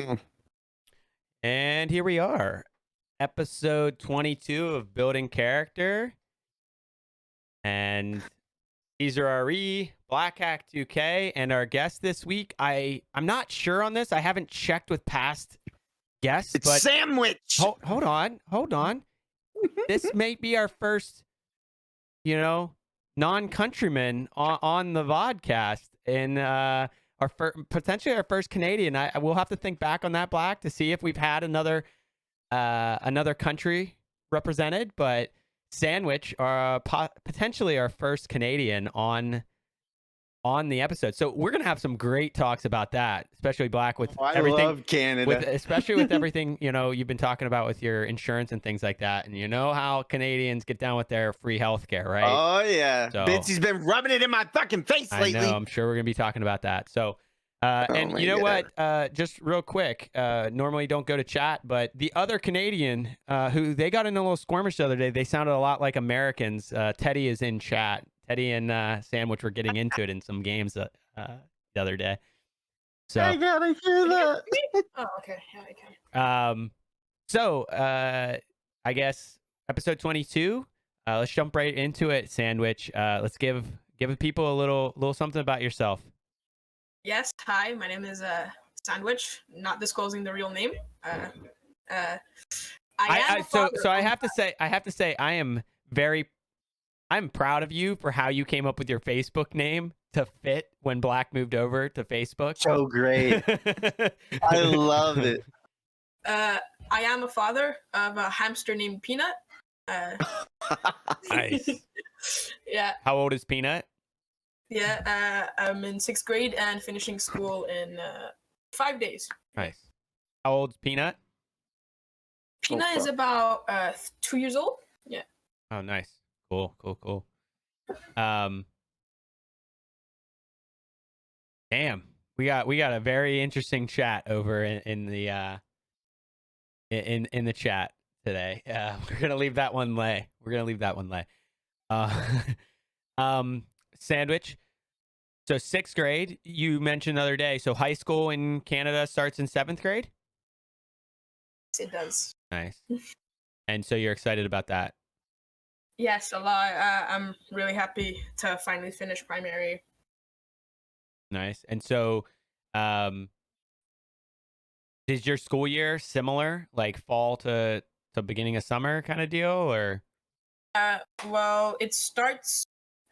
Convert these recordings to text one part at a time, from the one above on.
Mm. And here we are, episode 22 of Building Character. And Caesar RE, Black Hack 2K, and our guest this week. I'm not sure on this. I haven't checked with past guests, It's but sandwich. hold on. This may be our first, non-countryman on the vodcast, and potentially our first Canadian. I will have to think back on that, Black, to see if we've had another country represented, but Sandwich are potentially our first Canadian on the episode. So we're gonna have some great talks about that, especially Black with I everything, love Canada. especially with everything you've been talking about with your insurance and things like that. And you know how Canadians get down with their free healthcare, right? Oh yeah, So Bitsy's been rubbing it in my fucking face I lately. know. I'm sure we're gonna be talking about that. So. And my you know God. what? Just real quick, normally don't go to chat, but the other Canadian who they got in a little skirmish the other day, they sounded a lot like Americans. Teddy is in chat. Teddy and Sandwich were getting into it in some games the other day. So I gotta hear that. Oh, okay. Yeah, I can. So I guess episode 22. Let's jump right into it, Sandwich. Let's give people a little something about yourself. Yes, hi, my name is Sandwich, not disclosing the real name. I have to say I'm proud of you for how you came up with your Facebook name to fit when Black moved over to Facebook. So great. I love it. I am a father of a hamster named Peanut. Nice. Yeah. How old is Peanut? Yeah, I'm in 6th grade and finishing school in 5 days. Nice. How old's Peanut? Peanut is about 2 years old. Yeah. Oh, nice. Cool. Damn, we got a very interesting chat over in the in the chat today. We're gonna leave that one lay. Sandwich. So 6th grade, you mentioned the other day. So high school in Canada starts in 7th grade? Yes, it does. Nice. And so you're excited about that? Yes, a lot. I'm really happy to finally finish primary. Nice. And so is your school year similar, like fall to beginning of summer kind of deal, or? Well, it starts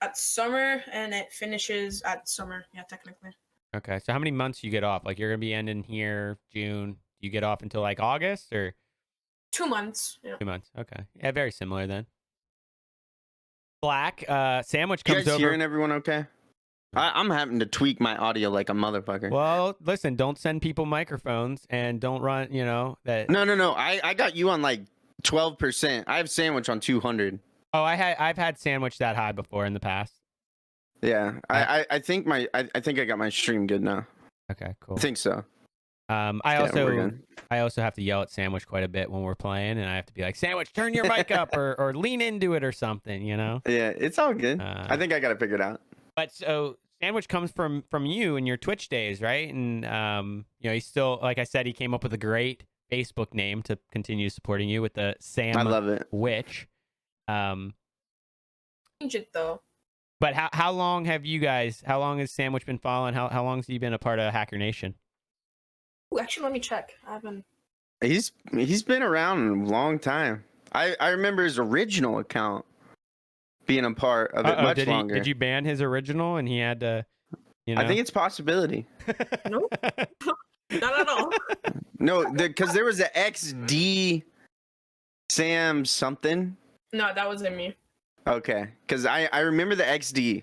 at summer and it finishes at summer. Yeah, technically. Okay. So how many months you get off? Like you're gonna be ending here June. You get off until like August or? 2 months. Yeah. 2 months. Okay. Yeah, very similar then. Black Sandwich You comes guys over. hearing everyone okay? I'm having to tweak my audio like a motherfucker. Well, listen, don't send people microphones and don't run, that. No. I got you on like 12%. I have Sandwich on 200. Oh, I've had Sandwich that high before in the past. Yeah, I think I think I got my stream good now. Okay, cool. I think so. I also have to yell at Sandwich quite a bit when we're playing, and I have to be like, Sandwich, turn your mic up or lean into it or something, Yeah, it's all good. I think I got it figured out. But so Sandwich comes from you in your Twitch days, right? And he's still, like I said, he came up with a great Facebook name to continue supporting you with the Sam. I love it. Witch. Change it though. But how long has Sandwich been following? How long has he been a part of Hacker Nation? Ooh, actually, let me check. I haven't. He's been around a long time. I remember his original account being a part of it much longer. Did you ban his original and he had to? I think it's a possibility. Nope. Not at all. No, because there was an XD Sam something. No, that wasn't me. Okay, because I remember the XD,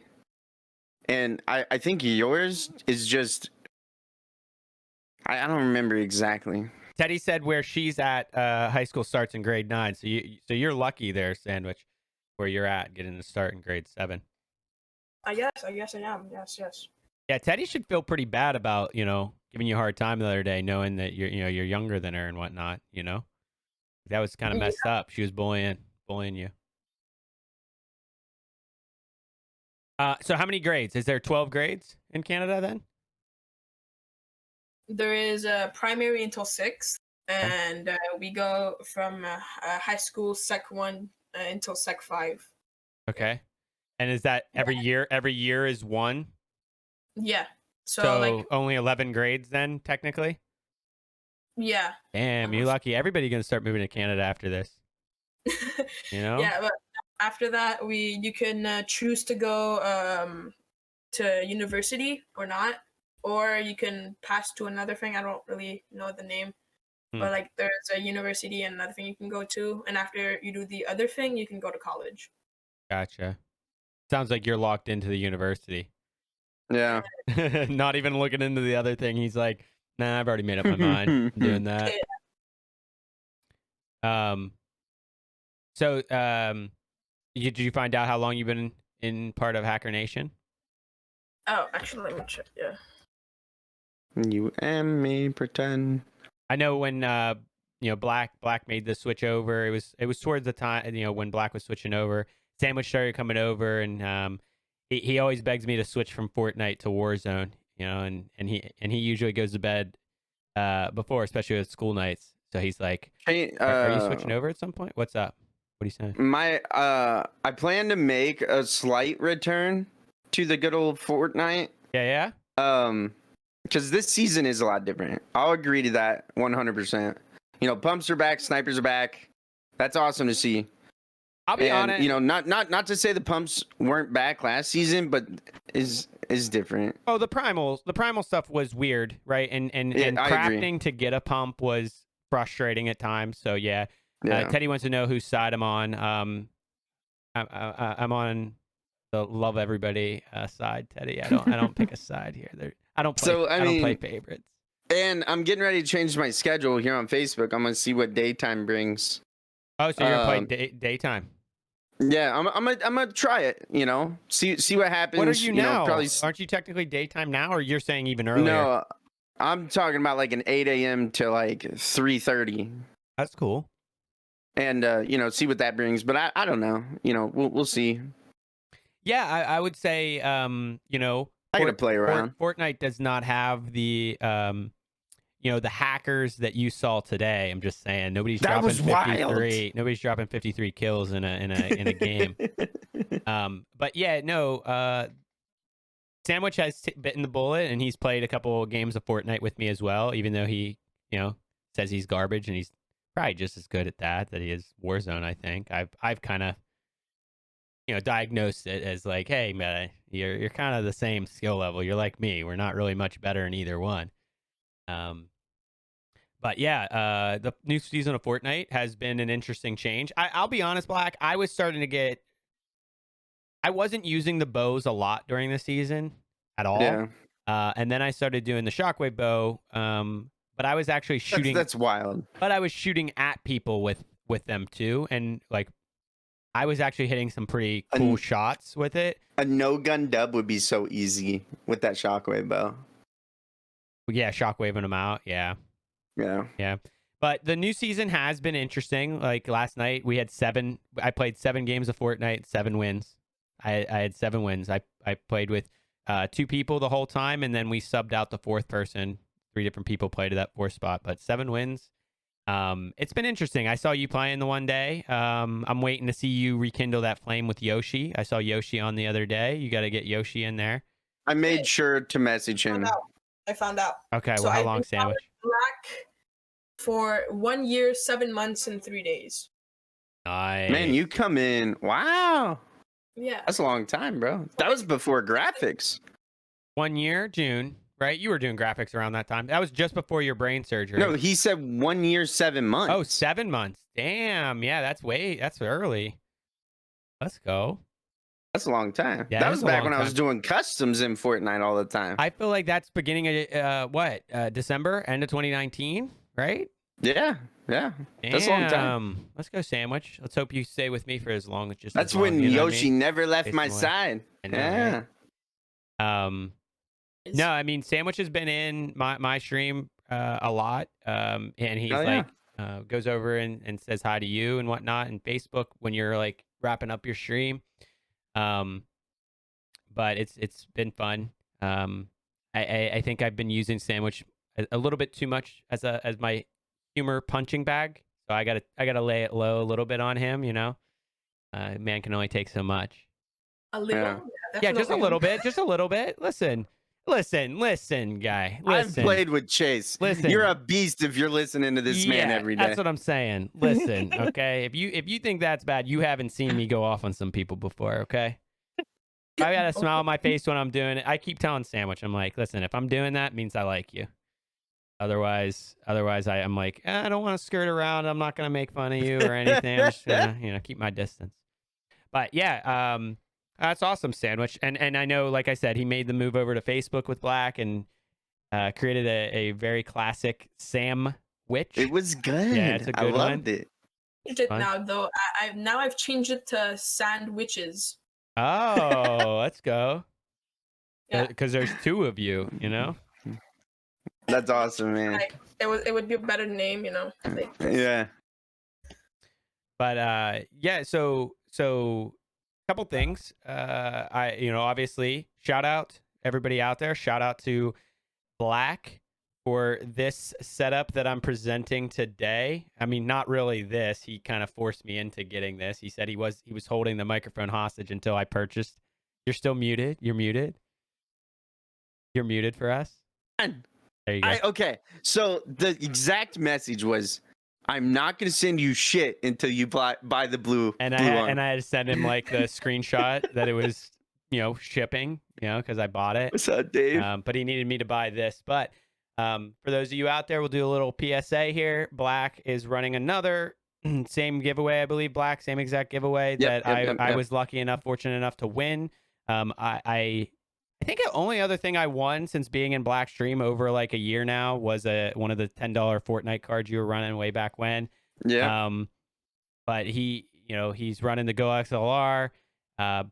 and I think yours is just. I don't remember exactly. Teddy said where she's at, high school starts in grade 9. So you're lucky there, Sandwich, where you're at, getting to start in grade 7. I guess I am. Yes. Yeah, Teddy should feel pretty bad about giving you a hard time the other day, knowing that you're younger than her and whatnot. That was kind of messed up. She was bullying you. So how many grades? Is there 12 grades in Canada then? there is a primary until 6th, and we go from high school Sec 1 until Sec 5. Okay. And is that every year? Every year is one? Yeah. So, So like, only 11 grades then, technically? yeah. Damn, you're lucky. Everybody going to start moving to Canada after this. You know? Yeah, but after that, you can choose to go to university or not, or you can pass to another thing. I don't really know the name, but like there's a university and another thing you can go to, and after you do the other thing, you can go to college. Gotcha. Sounds like you're locked into the university. Yeah. Not even looking into the other thing. He's like, nah, I've already made up my mind. I'm doing that. So, did you find out how long you've been in part of Hacker Nation? Oh, actually, let me check. Yeah. You and me pretend. I know when Black made the switch over. It was towards the time when Black was switching over. Sandwich started coming over, and he always begs me to switch from Fortnite to Warzone. And he usually goes to bed before, especially with school nights. So he's like, Hey, are you switching over at some point? What's up? What are you saying? I plan to make a slight return to the good old Fortnite. Yeah. Because this season is a lot different. I'll agree to that 100%. Pumps are back, snipers are back. That's awesome to see. I'll be honest. Not to say the pumps weren't back last season, but is different. Oh, the primal stuff was weird, right? And I crafting agree. to get a pump was frustrating at times. So yeah. Teddy wants to know whose side I'm on. I'm on the love everybody side, Teddy. I don't pick a side here. I don't play favorites. And I'm getting ready to change my schedule here on Facebook. I'm gonna see what daytime brings. Oh, so you're gonna play daytime? Yeah, I'm gonna try it. See what happens. What are you now? Probably... Aren't you technically daytime now, or you're saying even earlier? No, I'm talking about like an 8 a.m. to like 3:30. That's cool. And see what that brings. But I don't know. We'll see. Yeah, I would say I gotta play around. Fortnite does not have the the hackers that you saw today. I'm just saying nobody's that dropping was 53. Wild. Nobody's dropping 53 kills in a game. But yeah, no. Sandwich has bitten the bullet, and he's played a couple games of Fortnite with me as well. Even though he says he's garbage, and he's probably just as good at that he is Warzone. I think I've kind of diagnosed it as like, hey man, you're kind of the same skill level. You're like me. We're not really much better in either one. But yeah, the new season of Fortnite has been an interesting change. I'll be honest, Black. I wasn't using the bows a lot during the season at all. Yeah. And then I started doing the shockwave bow. But I was actually shooting. That's wild. But I was shooting at people with them too, and like I was actually hitting some pretty cool shots with it. A no gun dub would be so easy with that shockwave bow. Yeah, shockwaving them out. Yeah. But the new season has been interesting. Like last night, I played 7 games of Fortnite, 7 wins. I had 7 wins. I played with 2 people the whole time, and then we subbed out the 4th person. 3 different people played at that 4th spot, but 7 wins. It's been interesting. I saw you playing the one day. I'm waiting to see you rekindle that flame with Yoshi. I saw Yoshi on the other day. You got to get Yoshi in there. I made sure to message him. I found out. Okay, well, how long, Sandwich? Black for 1 year, 7 months, and 3 days. Nice. Man, you come in. Wow. Yeah. That's a long time, bro. That was before graphics. 1 year, June. Right? You were doing graphics around that time. That was just before your brain surgery. No, he said 1 year, 7 months. Oh, 7 months. Damn. Yeah, that's early. Let's go. That's a long time. Yeah, that was back when I was doing customs in Fortnite all the time. I feel like that's beginning of December, end of 2019, right? Yeah. Damn. That's a long time. Let's go, Sandwich. Let's hope you stay with me for as long as That's when Yoshi never left my side. Yeah. Right? No, I mean, Sandwich has been in my stream a lot, and he's goes over and says hi to you and whatnot, and Facebook when you're like wrapping up your stream. But it's been fun. I think I've been using Sandwich a little bit too much as my humor punching bag. So I gotta lay it low a little bit on him. Man can only take so much. A little? Yeah. Yeah, just a definitely. little bit. Just a little bit. Listen, guy. I've Listen. played with Chase. Listen. You're a beast if you're listening to this man every day. That's what I'm saying. Listen, okay? If you think that's bad, you haven't seen me go off on some people before, okay? I got a smile on my face when I'm doing it. I keep telling Sandwich, I'm like, listen, if I'm doing that, it means I like you. Otherwise, I'm like, I don't want to skirt around. I'm not gonna make fun of you or anything. I'm just gonna, keep my distance. But yeah, that's awesome, Sandwich. And I know, like I said, he made the move over to Facebook with Black and created a very classic Sam Witch. It was good. Yeah, it's a good I loved one. it. Changed it now though. I've changed it to sandwiches. Oh, let's go. Yeah. Because there's two of you, That's awesome, man. Like, it would be a better name, Like, Yeah. But yeah, so couple things. Obviously, shout out everybody out there. Shout out to Black for this setup that I'm presenting today. I mean, not really this. He kind of forced me into getting this. He said he was holding the microphone hostage until I purchased. You're still muted. You're muted. You're muted for us. There you go. Okay, so the exact message was, I'm not going to send you shit until you buy the blue And blue one. I had to send him like the screenshot that it was, shipping, because I bought it. What's up, Dave? But he needed me to buy this. But for those of you out there, we'll do a little PSA here. Black is running another same giveaway, I believe. Black, same exact giveaway that I was fortunate enough to win. I think the only other thing I won since being in Black Stream over like a year now was one of the $10 Fortnite cards you were running way back when. Yeah. But he's running the Go XLR,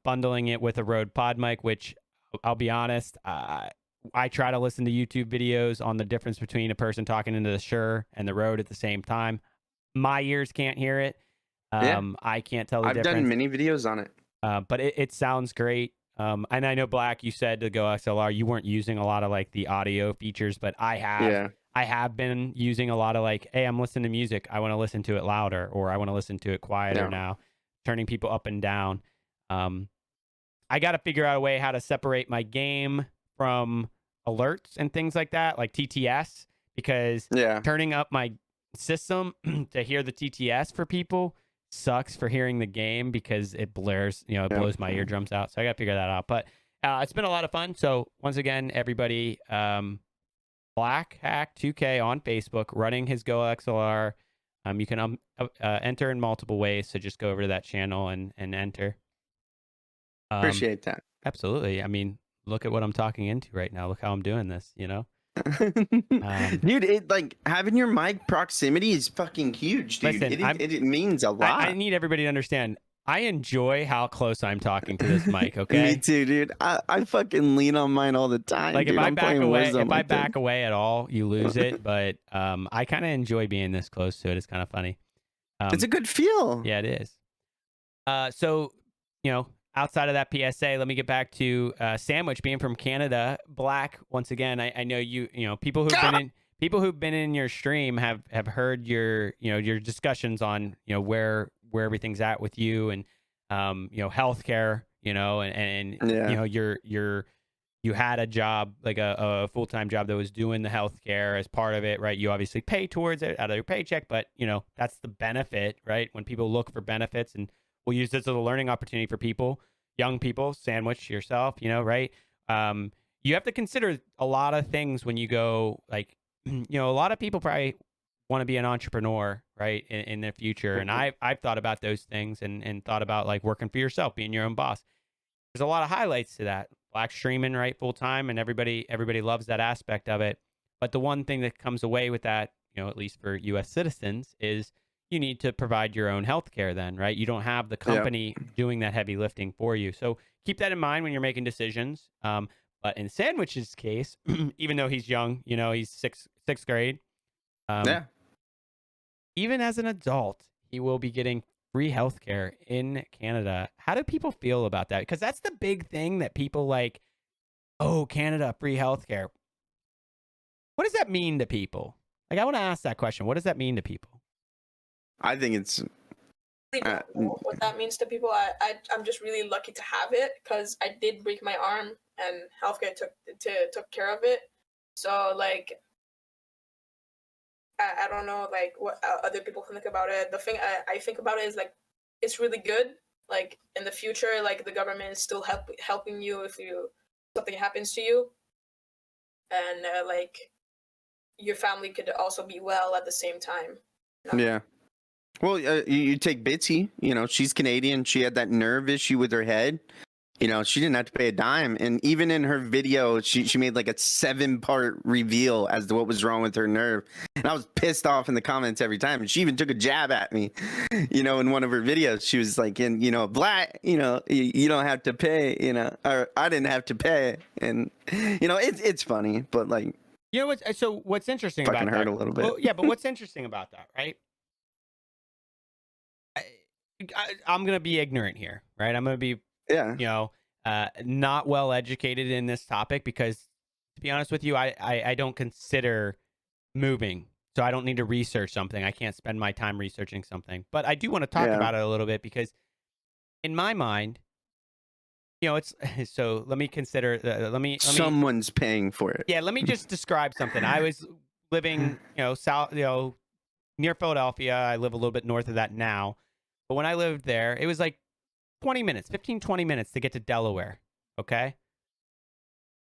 bundling it with a Rode Pod mic, which I'll be honest, I try to listen to YouTube videos on the difference between a person talking into the Shure and the Rode at the same time. My ears can't hear it. I can't tell the difference. I've done many videos on it. But it sounds great. And I know, Black, you said to Go XLR, you weren't using a lot of like the audio features, but I have. Yeah. I have been using a lot of like, hey, I'm listening to music. I want to listen to it louder, or I want to listen to it quieter now, turning people up and down. I got to figure out a way how to separate my game from alerts and things like that, like TTS, because turning up my system to hear the TTS for people sucks for hearing the game because it blurs, it blows my eardrums out. So I got to figure that out. But it's been a lot of fun. So once again, everybody, Black Hack 2K on Facebook, running his Go XLR. You can enter in multiple ways. So just go over to that channel and enter. Appreciate that. Absolutely. I mean, look at what I'm talking into right now. Look how I'm doing this, Dude, it like having your mic proximity is fucking huge, dude. Listen, it means a lot. I need everybody to understand. I enjoy how close I'm talking to this mic. Okay, me too, dude. I fucking lean on mine all the time. Like dude. if I back away, away at all, you lose it. But I kind of enjoy being this close to it. It's kind of funny. It's a good feel. Yeah, it is. So outside of that PSA, let me get back to Sandwich being from Canada. Black, once again, I know people who've been in your stream have heard your discussions on where everything's at with you and healthcare, you had a job, like a full-time job that was doing the healthcare as part of it, right? You obviously pay towards it out of your paycheck, but that's the benefit, right? When people look for benefits, and we'll use this as a learning opportunity for people, young people, Sandwich yourself, right? You have to consider a lot of things when you go, like, a lot of people probably want to be an entrepreneur, right, in the future. And I've thought about those things and thought about like working for yourself, being your own boss. There's a lot of highlights to that. Black streaming, right, full time, and everybody loves that aspect of it. But the one thing that comes away with that, at least for U.S. citizens, is you need to provide your own health care then, right? You don't have the company doing that heavy lifting for you. So keep that in mind when you're making decisions. But in Sandwich's case, even though he's young, he's sixth grade. Even as an adult, he will be getting free healthcare in Canada. How do people feel about that? Because that's the big thing that people like, oh, Canada, free healthcare. What does that mean to people? Like, I want to ask that question. What does that mean to people? I think it's I don't know what that means to people. I'm just really lucky to have it because I did break my arm and healthcare took care of it. So like, I don't know like what other people think about it. The thing I think about it is like, it's really good. Like in the future, like the government is still helping you if something happens to you, and like your family could also be well at the same time. You know? yeah. Well, you take Bitsy. You know, she's Canadian. She had that nerve issue with her head. You know, she didn't have to pay a dime. And even in her video, she made like a 7-part reveal as to what was wrong with her nerve. And I was pissed off in the comments every time. And she even took a jab at me, you know, in one of her videos. She was like, you know, Black, you know, you don't have to pay, you know, or I didn't have to pay. And, you know, it's funny, but like. You know what? So what's interesting about that? Fucking hurt a little bit. Well, yeah, but what's interesting about that, right? I'm going to be ignorant here, right? I'm going to be, yeah, you know, not well educated in this topic because, to be honest with you, I don't consider moving. So I don't need to research something. I can't spend my time researching something. But I do want to talk about it a little bit because in my mind, you know, it's so let me consider, someone's paying for it. Yeah, let me just describe something. I was living, you know, near Philadelphia. I live a little bit north of that now. But when I lived there, it was like 20 minutes to get to Delaware. Okay.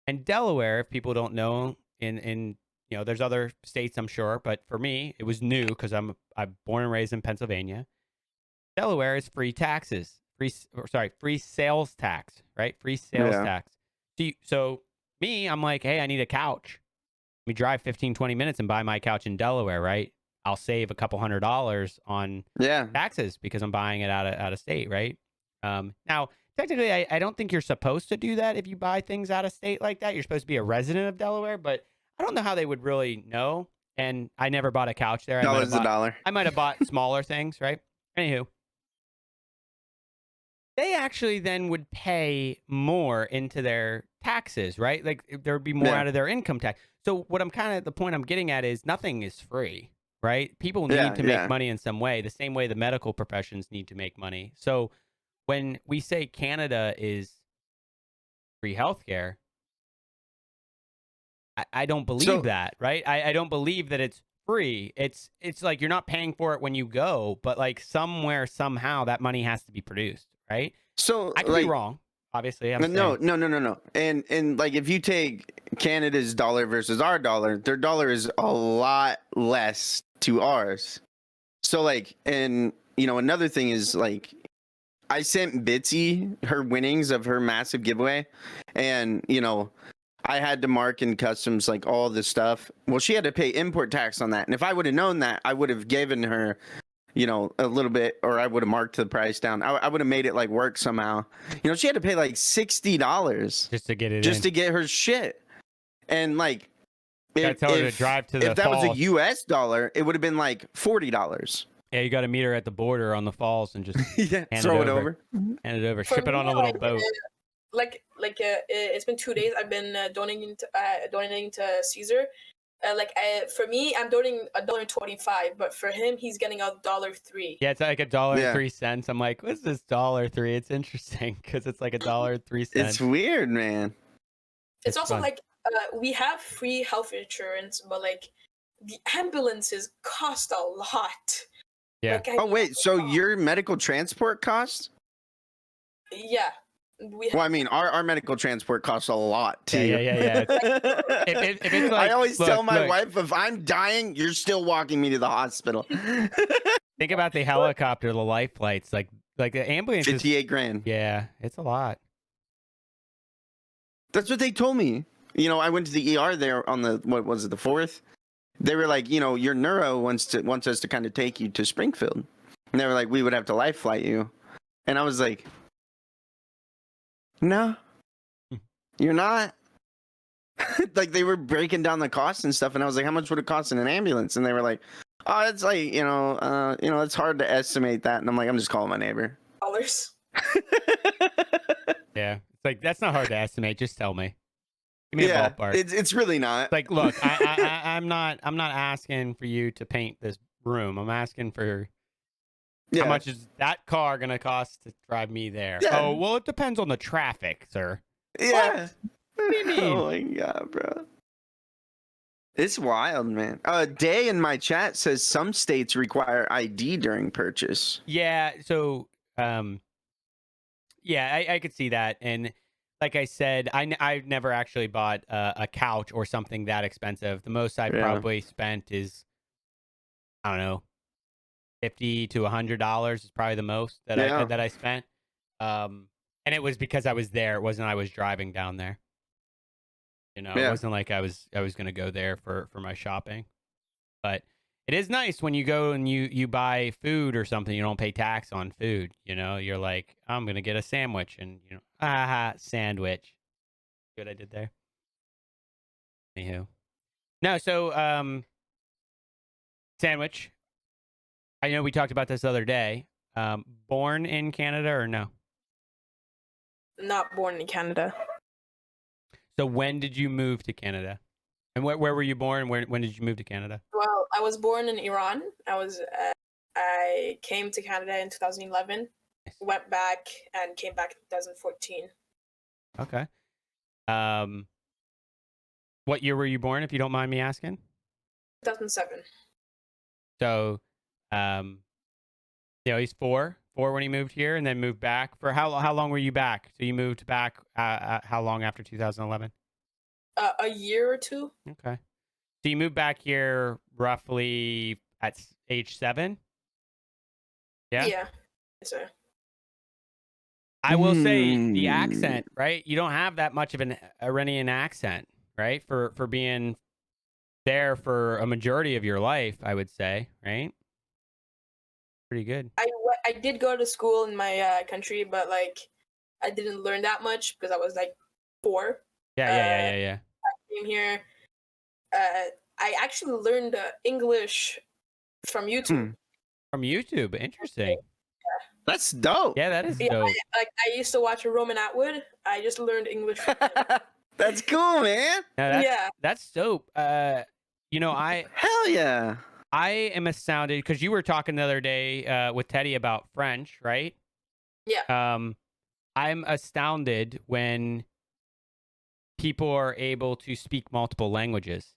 And Delaware, if people don't know, in you know, there's other states, I'm sure, but for me, it was new because I'm born and raised in Pennsylvania. Delaware is free taxes, free sales tax, right? Free sales tax. So me, I'm like, hey, I need a couch. Let me drive 15-20 minutes and buy my couch in Delaware, right? I'll save a couple $100 on taxes because I'm buying it out of state, right? Now, technically, I don't think you're supposed to do that if you buy things out of state like that. You're supposed to be a resident of Delaware, but I don't know how they would really know. And I never bought a couch there. Dollar's a dollar. I might have bought smaller things, right? Anywho, they actually then would pay more into their taxes, right? Like there would be more out of their income tax. So what the point I'm getting at is nothing is free, right? People need to make money in some way, the same way the medical professions need to make money. So when we say Canada is free healthcare, I don't believe that, right? I don't believe that it's free. It's like you're not paying for it when you go, but like somewhere, somehow that money has to be produced, right? So I could be wrong, obviously. No. And like if you take Canada's dollar versus our dollar, their dollar is a lot less to ours. So like, and you know, another thing is like, I sent Bitsy her winnings of her massive giveaway, and you know, I had to mark in customs like all this stuff. Well, she had to pay import tax on that, and if I would have known that, I would have given her, you know, a little bit, or I would have marked the price down. I would have made it like work somehow. You know, she had to pay like $60 just to get it, to get her shit, and like, if that was a U.S. dollar, it would have been like $40. Yeah, you got to meet her at the border on the falls and just throw it over. Hand it over. Ship it on a little boat. It's been 2 days. I've been donating to Caesar. For me, I'm donating $1.25, but for him, he's getting $1.03. Yeah, it's like $1.03. I'm like, what's this $1.03? It's interesting because it's like $1.03. It's weird, man. It's also fun. Like we have free health insurance, but like the ambulances cost a lot. Yeah. Like, wait, so your medical transport costs? Yeah. Well, I mean, our medical transport costs a lot too. Yeah. If it's like, I always tell my wife, if I'm dying, you're still walking me to the hospital. Think about the helicopter, the life flights, like the ambulance. $58,000. Yeah, it's a lot. That's what they told me. You know, I went to the ER there on the, what was it, the 4th? They were like, you know, your neuro wants us to kind of take you to Springfield. And they were like, we would have to life flight you. And I was like, no, you're not. Like they were breaking down the costs and stuff. And I was like, how much would it cost in an ambulance? And they were like, oh, it's like, it's hard to estimate that. And I'm like, I'm just calling my neighbor. Dollars. Yeah. It's like, that's not hard to estimate. Just tell me. Give me a Yeah, ballpark. it's really not. Like, look, I'm not asking for you to paint this room. I'm asking for how Yeah. much is that car gonna cost to drive me there? Yeah. Oh, well, it depends on the traffic, sir. Yeah. What do you mean? Oh my god, bro. It's wild, man. Day in my chat says some states require ID during purchase. Yeah. So, yeah, I could see that. And like I said, I've never actually bought a couch or something that expensive. The most I've Yeah. probably spent is, I don't know, $50 to $100 is probably the most that Yeah. I spent. And it was because I was there. It wasn't I was driving down there. You know, it Yeah. wasn't like I was gonna go there for my shopping. But it is nice when you go and you buy food or something. You don't pay tax on food. You know, you're like, I'm gonna get a sandwich, and you know, sandwich. See what I did there? Anywho, no. So, sandwich. I know we talked about this the other day. Born in Canada or no? Not born in Canada. So when did you move to Canada? And where were you born? When did you move to Canada? Well, I was born in Iran. I came to Canada in 2011. Went back and came back in 2014. Okay. What year were you born, if you don't mind me asking? 2007. So, you know, he's four when he moved here, and then moved back. For how long were you back? So you moved back. How long after 2011? A year or two. Okay. So you moved back here roughly at age 7. Yeah. Yeah. Yes, sir. I will say the accent, right? You don't have that much of an Iranian accent, right? For being there for a majority of your life, I would say, right? Pretty good. I did go to school in my country, but like I didn't learn that much because I was like 4. Yeah. I came here. I actually learned English from YouTube. From YouTube, interesting. That's dope. Yeah, that is Yeah, dope. I used to watch Roman Atwood. I just learned English from him. That's cool, man. No, Yeah. That's dope. You know, Hell yeah. I am astounded because you were talking the other day with Teddy about French, right? Yeah. I'm astounded when people are able to speak multiple languages.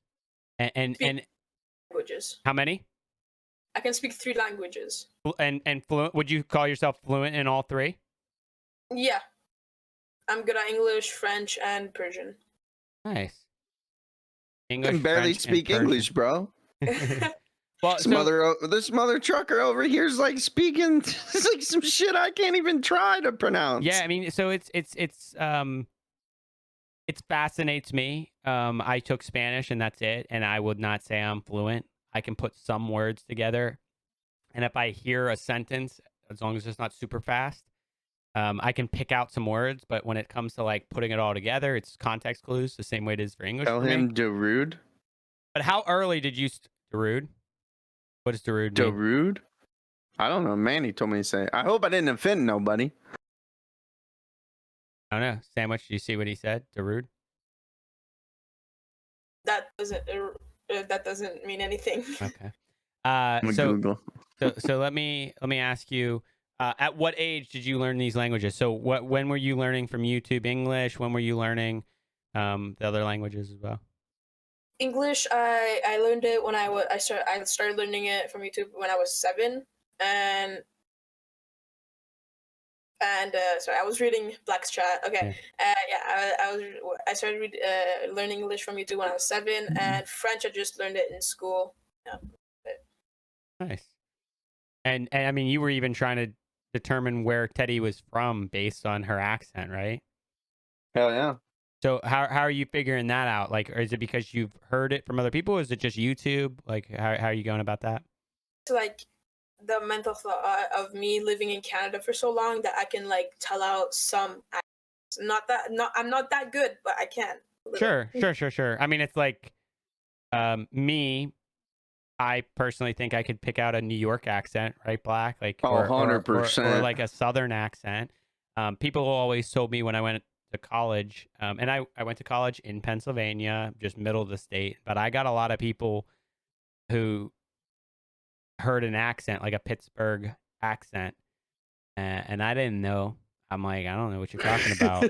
And Languages. how many? I can speak 3 languages. And fluent? Would you call yourself fluent in all 3? Yeah. I'm good at English, French, and Persian. Nice. I English, can barely French, and speak Persian. English, bro. Well, This mother trucker over here is like speaking it's like some shit I can't even try to pronounce. yeah, I mean, so it fascinates me. I took Spanish and that's it, and I would not say I'm fluent. I can put some words together, and if I hear a sentence, as long as it's not super fast, I can pick out some words. But when it comes to like putting it all together, it's context clues the same way it is for English. Tell for me. him Darude. But how early did you Darude? What does Darude mean? Darude? I don't know. Manny told me to say it. I hope I didn't offend nobody. I don't know. Sandwich, do you see what he said? Darude? That doesn't mean anything. Okay. I'm gonna So Google. so let me ask you, at what age did you learn these languages? So when were you learning from YouTube English? When were you learning the other languages as well? English, I learned it when I started learning it from YouTube when I was 7, and sorry, I was reading Black's chat. Okay, I started learning English from YouTube when I was 7, and French I just learned it in school. Yeah. Nice. And I mean, you were even trying to determine where Teddy was from based on her accent, right? Hell yeah. So how are you figuring that out? Like, or is it because you've heard it from other people? Or is it just YouTube? Like, how are you going about that? It's like the mental thought of me living in Canada for so long that I can like tell out some accents. I'm not that good, but I can. Sure. I mean, it's like me. I personally think I could pick out a New York accent, right, Black? Like, Oh, 100%. or like a Southern accent. People always told me when I went to college, and I went to college in Pennsylvania, just middle of the state. But I got a lot of people who heard an accent, like a Pittsburgh accent, and I didn't know. I'm like, I don't know what you're talking about,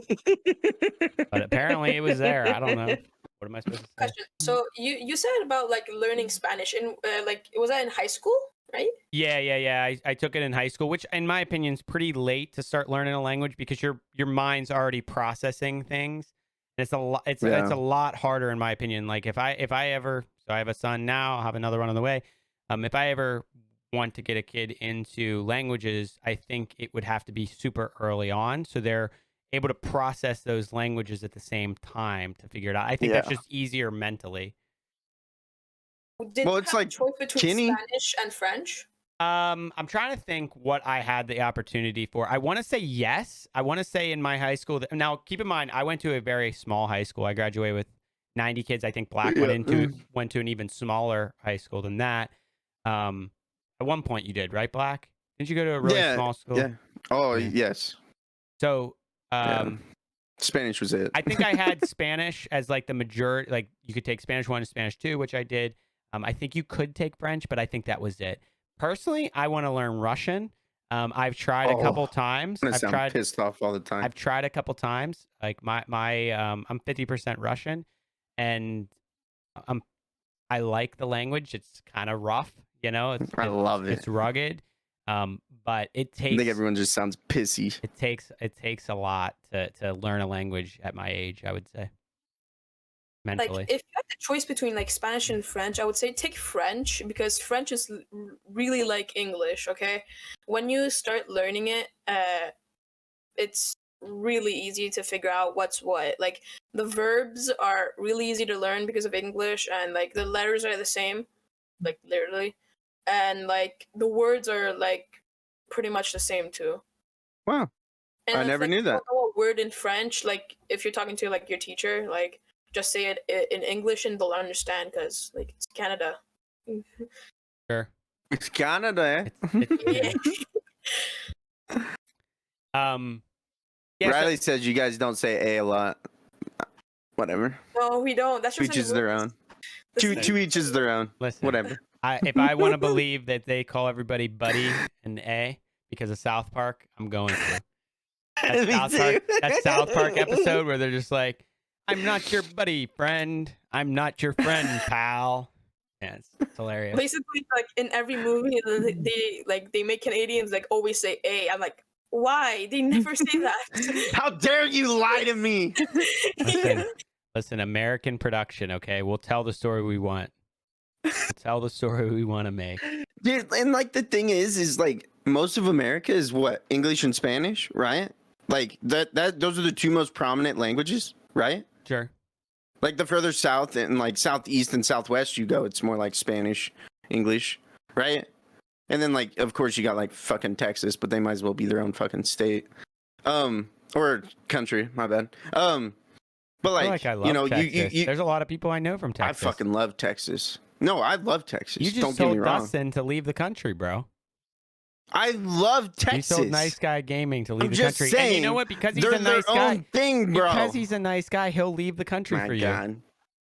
but apparently it was there. I don't know. What am I supposed to say? Question. So you said about like learning Spanish in like was that in high school, right? Yeah. I took it in high school, which in my opinion is pretty late to start learning a language because your mind's already processing things. And it's a lot. It's a lot harder in my opinion. Like if I ever, so I have a son now, I'll have another one on the way. If I ever want to get a kid into languages, I think it would have to be super early on, so they're able to process those languages at the same time to figure it out. I think that's just easier mentally. Did Well, you it's have a like choice between Kenny. Spanish and French? I'm trying to think what I had the opportunity for. I want to say yes. I want to say in my high school. Now, keep in mind, I went to a very small high school. I graduated with 90 kids. I think Black went to an even smaller high school than that. At one point, you did, right, Black? Didn't you go to a really small school? Yeah. Oh, yes. So, Spanish was it. I think I had Spanish as like the majority. Like you could take Spanish 1 and Spanish 2, which I did. I think you could take French, but I think that was it. Personally, I want to learn Russian. I've tried a couple times. I've tried pissed off all the time. I've tried a couple times. Like I'm 50% Russian, and I like the language. It's kind of rough, you know. I love it. It's rugged, but it takes. I think everyone just sounds pissy. It takes a lot to learn a language at my age, I would say. Mentally. Like if you had the choice between like Spanish and French, I would say take French because French is really like English. Okay, when you start learning it, it's really easy to figure out what's what. Like the verbs are really easy to learn because of English, and like the letters are the same, like literally, and like the words are like pretty much the same too. Wow, and I never knew that. You know a word in French, like if you're talking to like your teacher, like just say it in English and they'll understand because like it's Canada. Sure. It's Canada, Yeah. Riley says you guys don't say a lot. Whatever. No, we don't. That's just each is their own. To each is their own. Listen, whatever. If I want to believe that they call everybody buddy and A because of South Park, I'm going to. That South Park episode where they're just like, I'm not your buddy, friend. I'm not your friend, pal. Yeah, it's hilarious. Basically, like in every movie, they make Canadians like always say "a." I'm like, why? They never say that. How dare you lie to me? Listen, American production. Okay, we'll tell the story we want. We'll tell the story we want to make. Dude, and like the thing is like most of America is what? English and Spanish, right? Like that those are the two most prominent languages, right? Sure. Like the further south and like southeast and southwest you go, it's more like Spanish, English, right? And then like of course you got like fucking Texas, but they might as well be their own fucking state. Or country, my bad. But like I love you know, Texas. you there's a lot of people I know from Texas. I fucking love Texas. No, I love Texas. You just don't get me sold wrong. Dustin to leave the country, bro. I love Texas. You sold Nice Guy Gaming to leave the just country. saying, and you know what? Because he's they're a nice their guy. own thing, bro. Because he's a nice guy, he'll leave the country My for you. God.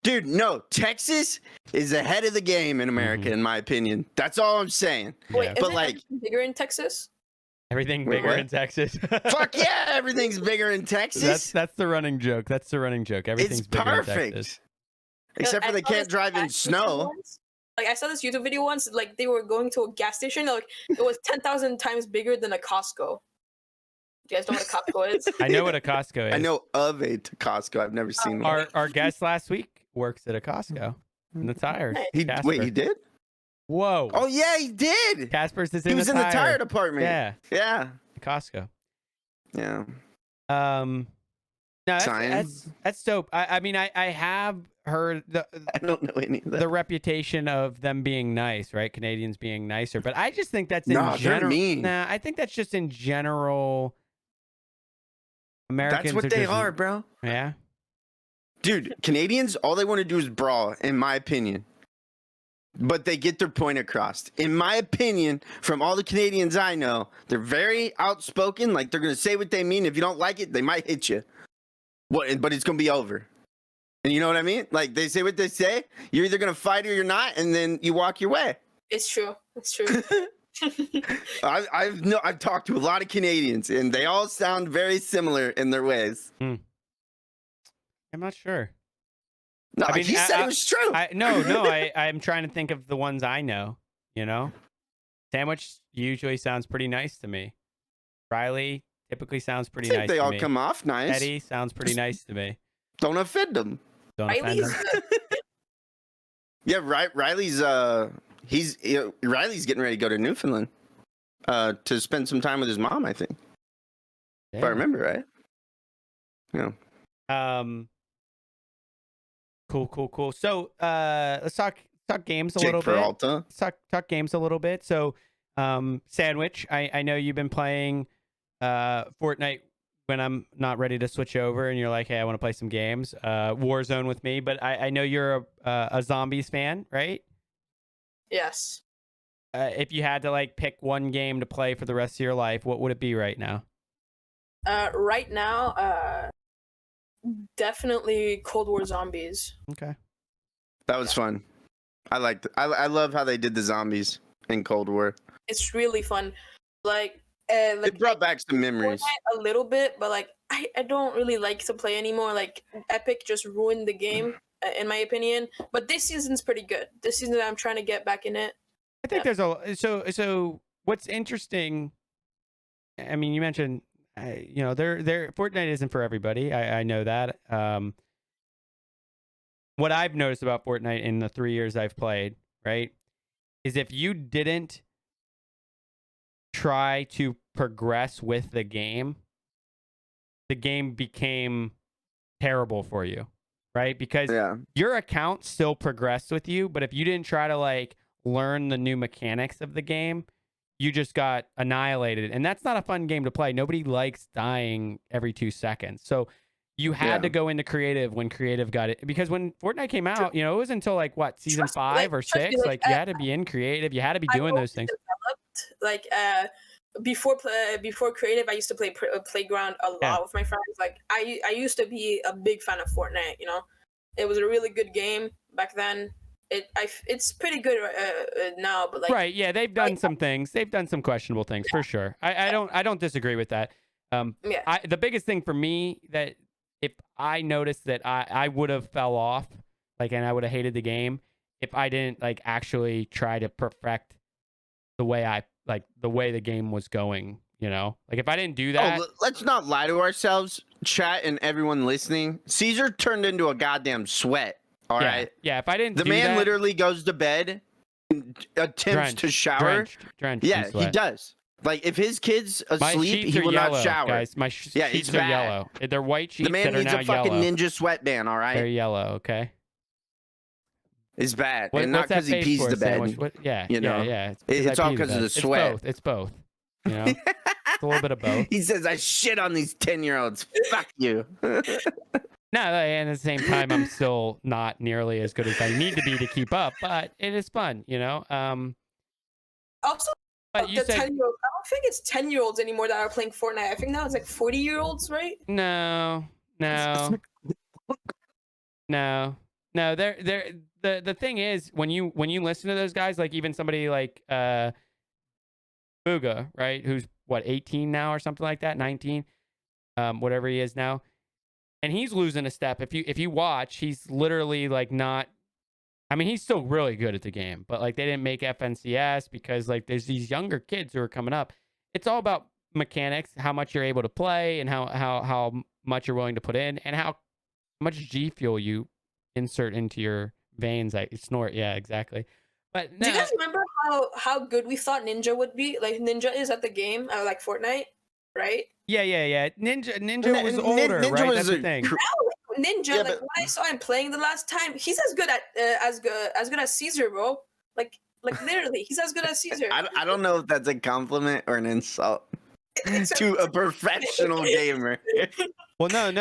Dude, no, Texas is ahead of the game in America, in my opinion. That's all I'm saying. Wait, Yeah. but But like, everything bigger in Texas? Everything Wait, bigger what? in Texas. fuck yeah, everything's bigger in Texas. That's the running joke. That's the running joke. Everything's It's bigger in Texas. perfect. Except I for they saw can't this drive in gas station snow. once. Like I saw this YouTube video once. Like they were going to a gas station. Like it was 10,000 times bigger than a Costco. You guys know what a Costco is? I know what a Costco is. I know of a Costco. I've never seen one. Our guest last week works at a Costco in the tires. Wait, Casper. he did? Whoa. Oh yeah, he did. Casper's is He was in the tire department. Yeah, Yeah. Costco. Yeah. No, that's Science. that's dope. I mean, I have heard I don't know any of that. the reputation of them being nice, right? Canadians being nicer, but I just think that's in Nah, they're general. mean. Nah, I think that's just in general. Americans That's what they just, are, bro. Yeah. Dude, Canadians, all they want to do is brawl, in my opinion. But they get their point across. In my opinion, from all the Canadians I know, they're very outspoken. Like, they're going to say what they mean. If you don't like it, they might hit you. What? But it's gonna be over. And you know what I mean? Like they say what they say. You're either gonna fight or you're not, and then you walk your way. It's true. It's true. I've talked to a lot of Canadians, and they all sound very similar in their ways. I'm not sure. No, I mean, he said it was true. I'm trying to think of the ones I know. You know, Sandwich usually sounds pretty nice to me. Riley typically sounds pretty nice. They to all me. come off nice. Eddie sounds pretty nice to me. Don't offend them. Don't offend them. Yeah, Riley's Riley's getting ready to go to Newfoundland to spend some time with his mom, I think. Damn. If I remember right. Yeah. Cool. So let's talk games a Jake little bit. Peralta. Let's talk games a little bit. So Sandwich, I know you've been playing Fortnite when I'm not ready to switch over, and you're like, hey, I want to play some games, Warzone with me. But I know you're a Zombies fan, right? Yes. If you had to like pick one game to play for the rest of your life, what would it be right now? Right now, definitely Cold War Zombies. Okay. That was fun. I liked it. I love how they did the zombies in Cold War. It's really fun. Like It brought back some memories. Fortnite a little bit, but like I don't really like to play anymore. Like Epic just ruined the game, in my opinion. But this season's pretty good. This season I'm trying to get back in it. I think there's a so what's interesting. I mean, you mentioned Fortnite isn't for everybody. I know that. What I've noticed about Fortnite in the 3 years I've played, right, is if you didn't try to progress with the game became terrible for you, right? Because your account still progressed with you, but if you didn't try to like learn the new mechanics of the game, you just got annihilated. And that's not a fun game to play. Nobody likes dying every 2 seconds. So you had to go into creative when creative got it. Because when Fortnite came out, it was until like what, season 5 or 6? Like you had to be in creative. You had to be doing those things. Like before creative, I used to play Playground a lot with my friends. Like I used to be a big fan of Fortnite. It was a really good game back then. It's pretty good now, but like right, yeah, they've done some things. They've done some questionable things for sure. I don't disagree with that. The biggest thing for me that if I noticed that I would have fell off, and I would have hated the game if I didn't actually try to perfect the way the game was going. If I didn't do that. Let's not lie to ourselves, chat and everyone listening. Caesar turned into a goddamn sweat. All right. Yeah, if I didn't the do man that, literally goes to bed and attempts to shower. Drenched yeah, he does. Like if his kid's asleep, he will yellow, not shower. Guys, my sheets are yellow. They're white sheets. The man that needs are now a fucking yellow. ninja sweatband, all right? They're yellow, okay? It's bad. And not because he pees the bed. Yeah. It's all because of the sweat. It's both. It's a little bit of both. He says, I shit on these 10-year-olds. Fuck you. No, and at the same time, I'm still not nearly as good as I need to be to keep up, but it is fun, Also, but you said, 10-year-olds, I don't think it's 10-year-olds anymore that are playing Fortnite. I think now it's like 40-year-olds, right? No. The thing is, when you listen to those guys, like even somebody like Booga, right, who's what 18 now or something like that, 19, whatever he is now. And he's losing a step. If you watch, he's literally not. I mean, he's still really good at the game, but they didn't make FNCS because there's these younger kids who are coming up. It's all about mechanics, how much you're able to play, and how much you're willing to put in, and how much G fuel you insert into your veins. Snort, yeah, exactly. But do you guys remember how good we thought Ninja would be? Like Ninja is at the game, like Fortnite, right? Yeah. Ninja was older, Ninja right? was That's the thing. Ninja, when I saw him playing the last time, he's as good as Caesar, bro. Like literally, he's as good as Caesar. I don't know if that's a compliment or an insult to a professional gamer. Well, no.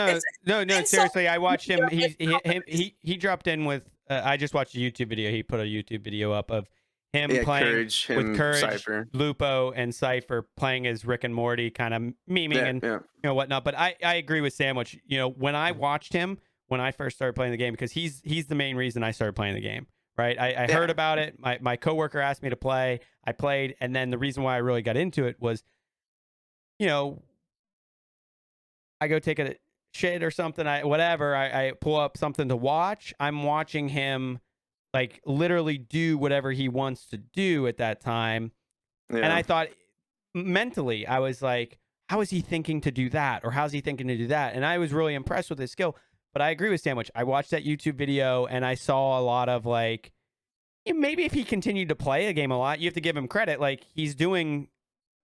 Seriously, I watched him. He dropped in with. I just watched a YouTube video. He put a YouTube video up of him Yeah, playing Courage, with him, Courage, Cypher. Lupo, and Cypher playing as Rick and Morty, kind of memeing Yeah, and yeah. whatnot. But I agree with Sandwich. When I watched him when I first started playing the game, because he's the main reason I started playing the game. Right, I heard about it. My coworker asked me to play. I played, and then the reason why I really got into it was, I go take a shit or something. I pull up something to watch. I'm watching him like literally do whatever he wants to do at that time. Yeah. And I thought mentally, I was like, how is he thinking to do that? Or how's he thinking to do that? And I was really impressed with his skill. But I agree with Sandwich. I watched that YouTube video and I saw a lot of like, maybe if he continued to play a game a lot, you have to give him credit. Like he's doing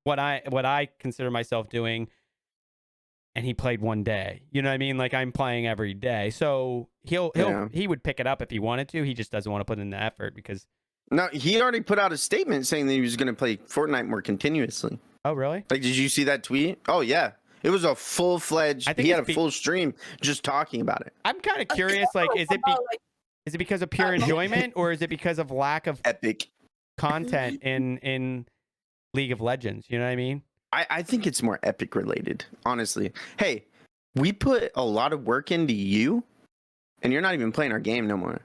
what I consider myself doing. And he played one day. You know what I mean? Like I'm playing every day. So he would pick it up if he wanted to. He just doesn't want to put in the effort because. No, he already put out a statement saying that he was going to play Fortnite more continuously. Oh, really? Like, did you see that tweet? Oh, yeah. It was a full-fledged, he had a full stream just talking about it. I'm kind of curious, like, is it because of pure enjoyment or is it because of lack of epic content in League of Legends? You know what I mean? I think it's more epic related, honestly. Hey, we put a lot of work into you, and you're not even playing our game no more.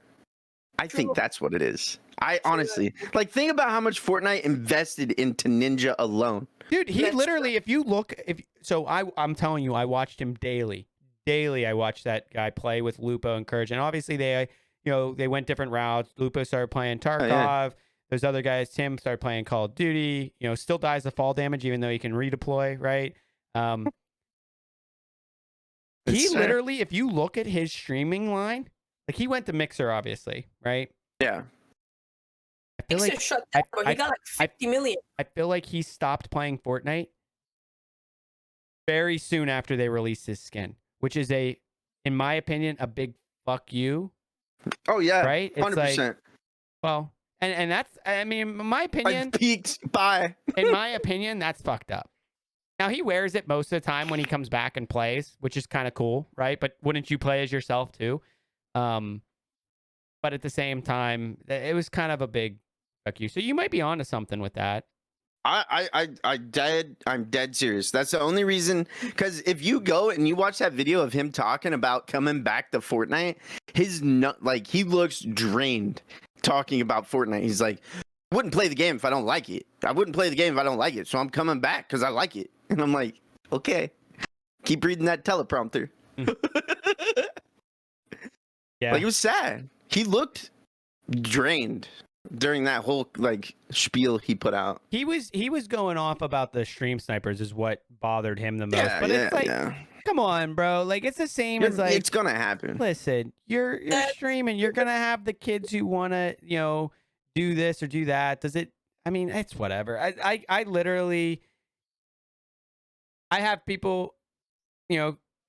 I think that's what it is. I honestly, like, think about how much Fortnite invested into Ninja alone. Dude, he literally, if you look, I'm telling you, I watched him daily. Daily, I watched that guy play with Lupo and Courage. And obviously they went different routes. Lupo started playing Tarkov. Oh, yeah. Those other guys, Tim started playing Call of Duty, still dies the fall damage, even though he can redeploy, right? He literally, if you look at his streaming line, like he went to Mixer, obviously, right? Yeah. I feel Mixer shut down, bro. He got like 50 million. I feel like he stopped playing Fortnite very soon after they released his skin, which is in my opinion, a big fuck you. Oh yeah, right? It's 100%. Like, well, and that's, I mean, in my opinion, I've peaked. Bye. In my opinion, that's fucked up. Now he wears it most of the time when he comes back and plays, which is kind of cool, right? But wouldn't you play as yourself too? But at the same time, it was kind of a big fuck you. So you might be onto something with that. I'm dead serious. That's the only reason, because if you go and you watch that video of him talking about coming back to Fortnite, he looks drained talking about Fortnite. He's like, I wouldn't play the game if I don't like it. I wouldn't play the game if I don't like it. So I'm coming back because I like it. And I'm like, okay, keep reading that teleprompter. Yeah. Like, it was sad. He looked drained during that whole spiel he put out. He was going off about the stream snipers is what bothered him the most. But it's like, come on, bro. Like, it's the same as like, it's gonna happen. Listen, you're streaming. You're gonna have the kids who want to do this or do that. Does it? I mean, it's whatever. I literally, I have people,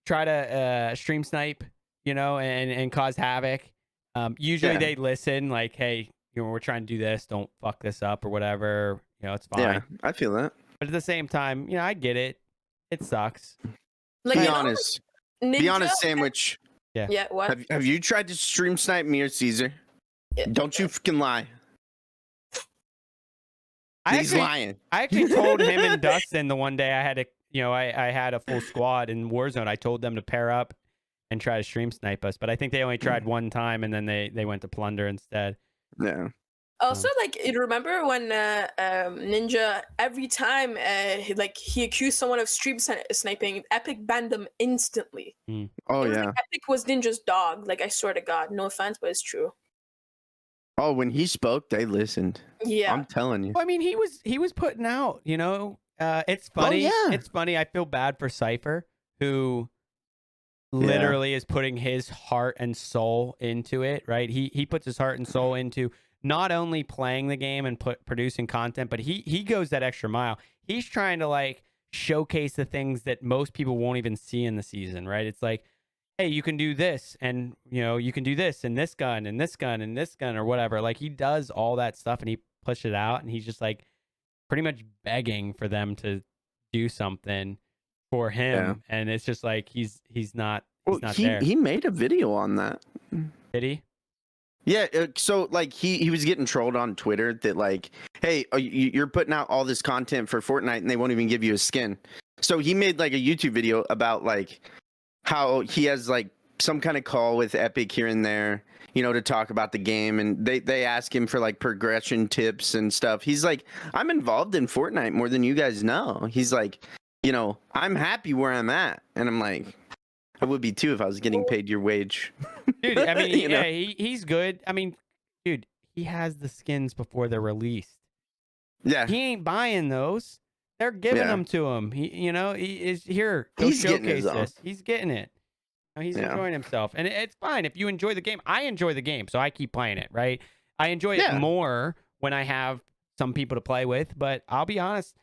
try to stream snipe, and cause havoc. Usually they listen, like, hey, we're trying to do this. Don't fuck this up or whatever. It's fine. Yeah, I feel that. But at the same time, I get it. It sucks. Like, be honest. Be honest, Sandwich. Yeah. Yeah. What? Have you tried to stream snipe me or Caesar? Yeah. Don't you fucking lie. He's lying. I actually told him and Dustin the one day I had I had a full squad in Warzone. I told them to pair up and try to stream snipe us, but I think they only tried one time and then they went to plunder instead. Yeah. Also, you remember when Ninja, every time he accused someone of stream sniping, Epic banned them instantly. Oh yeah. Epic was Ninja's dog. Like, I swear to God, no offense, but it's true. Oh, when he spoke, they listened. Yeah, I'm telling you. Well, I mean, he was putting out. It's funny. Oh, yeah. It's funny. I feel bad for Cypher, who literally is putting his heart and soul into it. Right? He puts his heart and soul into not only playing the game and producing content, but he goes that extra mile. He's trying to showcase the things that most people won't even see in the season. Right? It's like, hey, you can do this, and you can do this, and this gun, and this gun, and this gun, or whatever. Like, he does all that stuff, and he pushes it out, and he's just pretty much begging for them to do something for him, and it's just like he's not there. He made a video on that. Did he? Yeah, so like he was getting trolled on Twitter that like, hey, you're putting out all this content for Fortnite and they won't even give you a skin. So he made like a YouTube video about like how he has like some kind of call with Epic here and there, you know, to talk about the game, and they ask him for like progression tips and stuff. He's like, I'm involved in Fortnite more than you guys know. He's like, you know, I'm happy where I'm at, and I'm like, I would be too if I was getting paid your wage. Dude, I mean, You know? he's good. I mean, dude, he has the skins before they're released. Yeah, He ain't buying those. They're giving them to him. He is here. Go He's getting showcase his own. this. He's getting it. He's enjoying himself, and it's fine if you enjoy the game. I enjoy the game, so I keep playing it. Right? I enjoy it more when I have some people to play with. But I'll be honest,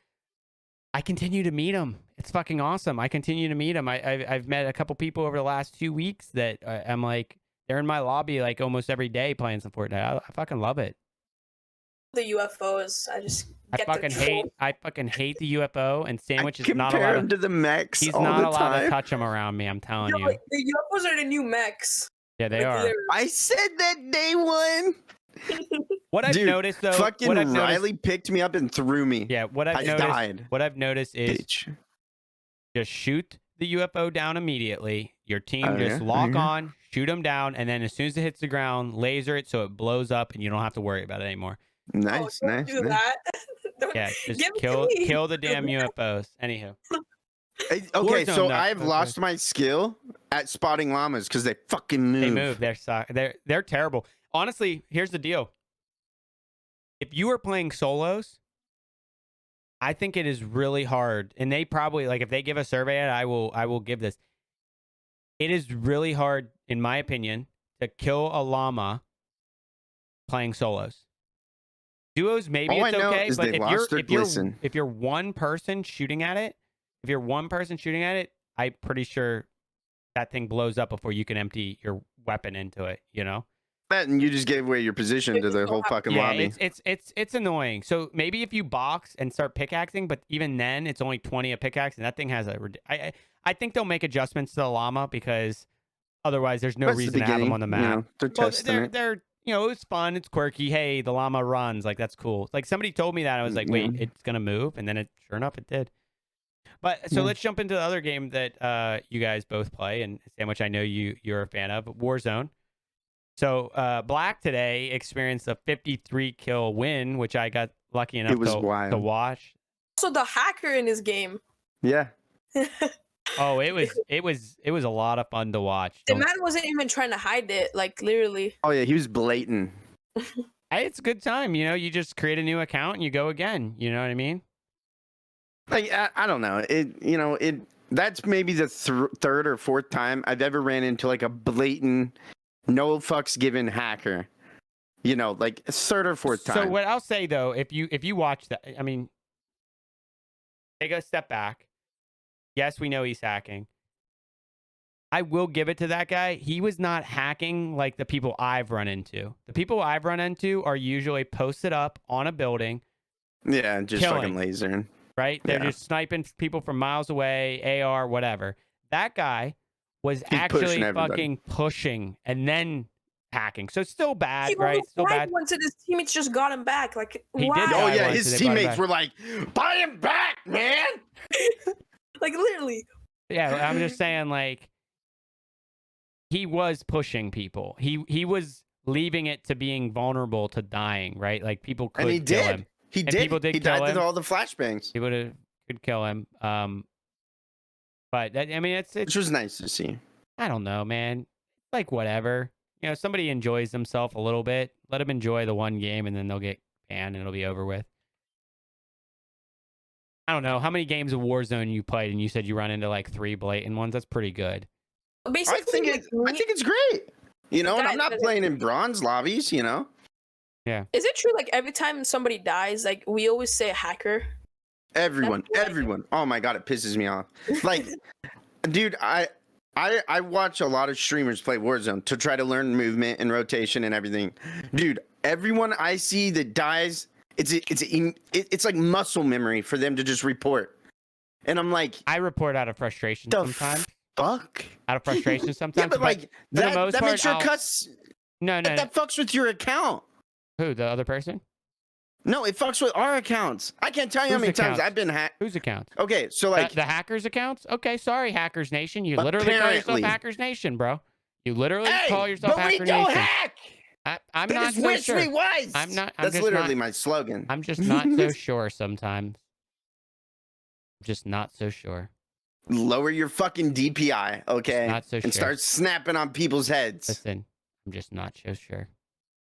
I continue to meet them. It's fucking awesome. I continue to meet them. I've met a couple people over the last 2 weeks that I'm like, they're in my lobby like almost every day playing some Fortnite. I fucking love it. The UFOs, I fucking hate the UFO, and Sandwich is not compare allowed him to the mechs. He's all not the allowed time. to touch them around me. I'm telling you. The UFOs are the new mechs. Yeah, they are. I said that day one. What I've Dude, noticed though, fucking what I've Riley picked me up and threw me. Yeah, what I died. What I've noticed is Bitch. just shoot the UFO down immediately. Your team Oh, just yeah? lock Oh, yeah? on, shoot them down, and then as soon as it hits the ground, laser it so it blows up, and you don't have to worry about it anymore. Nice, don't nice. do nice. that. Yeah, just Give it to me. kill the damn UFOs. Anywho, Okay, Warzone, so though. I've lost my skill at spotting llamas because they fucking move. they move. They're terrible. Honestly, here's the deal. If you are playing solos, I think it is really hard, and they probably like if they give a survey, I will give this. It is really hard, in my opinion, to kill a llama playing solos. Duos, maybe All it's I know okay, is but they lost their glisten. if you're one person shooting at it, I'm pretty sure that thing blows up before you can empty your weapon into it. You know. That and you just gave away your position to the whole fucking lobby. It's annoying. So maybe if you box and start pickaxing, but even then it's only 20 a pickaxe, and that thing has I think they'll make adjustments to the llama because otherwise there's no That's the reason to have them beginning, on the you map. know, they're testing it. They're it's fun, it's quirky. Hey, the llama runs, like that's cool. Like somebody told me that, I was like, wait, it's gonna move, and then sure enough it did. But so let's jump into the other game that you guys both play, and Sandwich, I know you're a fan of, Warzone. So Black today experienced a 53 kill win, which I got lucky enough to watch. Also, the hacker in this game. Yeah. Oh, it was a lot of fun to watch. The man wasn't even trying to hide it, like literally. Oh yeah, he was blatant. It's a good time, you just create a new account and you go again. You know what I mean? Like I don't know. That's maybe the third or fourth time I've ever ran into like a blatant, no fucks given hacker. Like third or fourth time. So what I'll say though, if you watch that, I mean, take a step back. Yes, we know he's hacking. I will give it to that guy. He was not hacking like the people I've run into. The people I've run into are usually posted up on a building. Yeah, just killing, fucking lasering. Right? They're just sniping people from miles away, AR, whatever. That guy was actually fucking pushing and then hacking. So it's still bad, right? Still bad. Once his teammates just got him back. Like, he why? did. Oh yeah, his teammates were like, "Buy him back, man!" Like literally. Yeah, I'm just saying, like, he was pushing people. He was leaving it to being vulnerable to dying, right? Like people could kill him. He did. People did he kill died him. to all the flashbangs. He could kill him. But I mean, it's which was nice to see. I don't know, man. Like whatever. Somebody enjoys themselves a little bit. Let them enjoy the one game, and then they'll get banned, and it'll be over with. I don't know how many games of Warzone you played, and you said you run into like 3 blatant ones. That's pretty good. Basically, I think it's great. And I'm not playing in bronze lobbies. Yeah. Is it true? Like every time somebody dies, like we always say hacker. Everyone. Oh my god, it pisses me off. Like, dude, I watch a lot of streamers play Warzone to try to learn movement and rotation and everything. Dude, everyone I see that dies, it's like muscle memory for them to just report. And I'm like, I report out of frustration sometimes. Fuck. Out of frustration sometimes. Yeah, but like for the most that part, makes your cuts. No, no. That fucks with your account. Who? The other person? No, it fucks with our accounts. I can't tell you how Whose many times accounts? I've been hacked. Whose account? Okay, so like The hackers' accounts? Okay, sorry, Hackers Nation. You literally call yourself Apparently. Hackers Nation, bro. You literally hey, call yourself but Hacker we don't Nation. hack. I'm They not just so wish sure. we was. I'm That's just literally not, my slogan. I'm just not so sure sometimes. I'm just not so sure. Lower your fucking DPI, okay? Not so and sure. start snapping on people's heads. Listen, I'm just not so sure.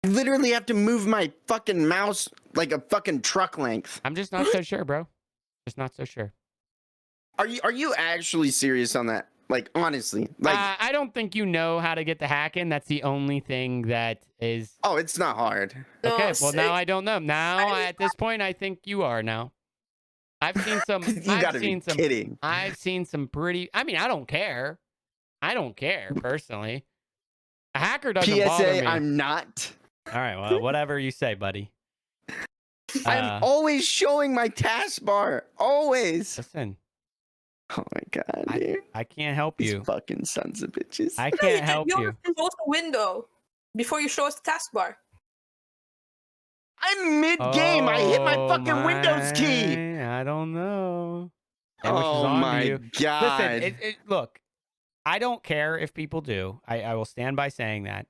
I literally have to move my fucking mouse like a fucking truck length. I'm just not so sure, bro. Just not so sure. Are you actually serious on that? Like honestly, like I don't think you know how to get the hack in. That's the only thing that is. oh, it's not hard. Okay, well now I I don't know. Now at this point, I think you are now. I've seen some. You gotta be kidding. I've seen some pretty. I mean, I don't care. I don't care personally. A hacker doesn't bother PSA, me. I'm not. All right, well, whatever you say, buddy. I'm always showing my taskbar. Always. Listen, Oh my god, dude. I can't help These you. fucking sons of bitches. I can't help you. you. have to close the window before you show us the taskbar. I'm mid-game. I hit my fucking Windows key. I don't know. Sandwich is Oh on to my you. god. Listen, look, I don't care if people do. I will stand by saying that.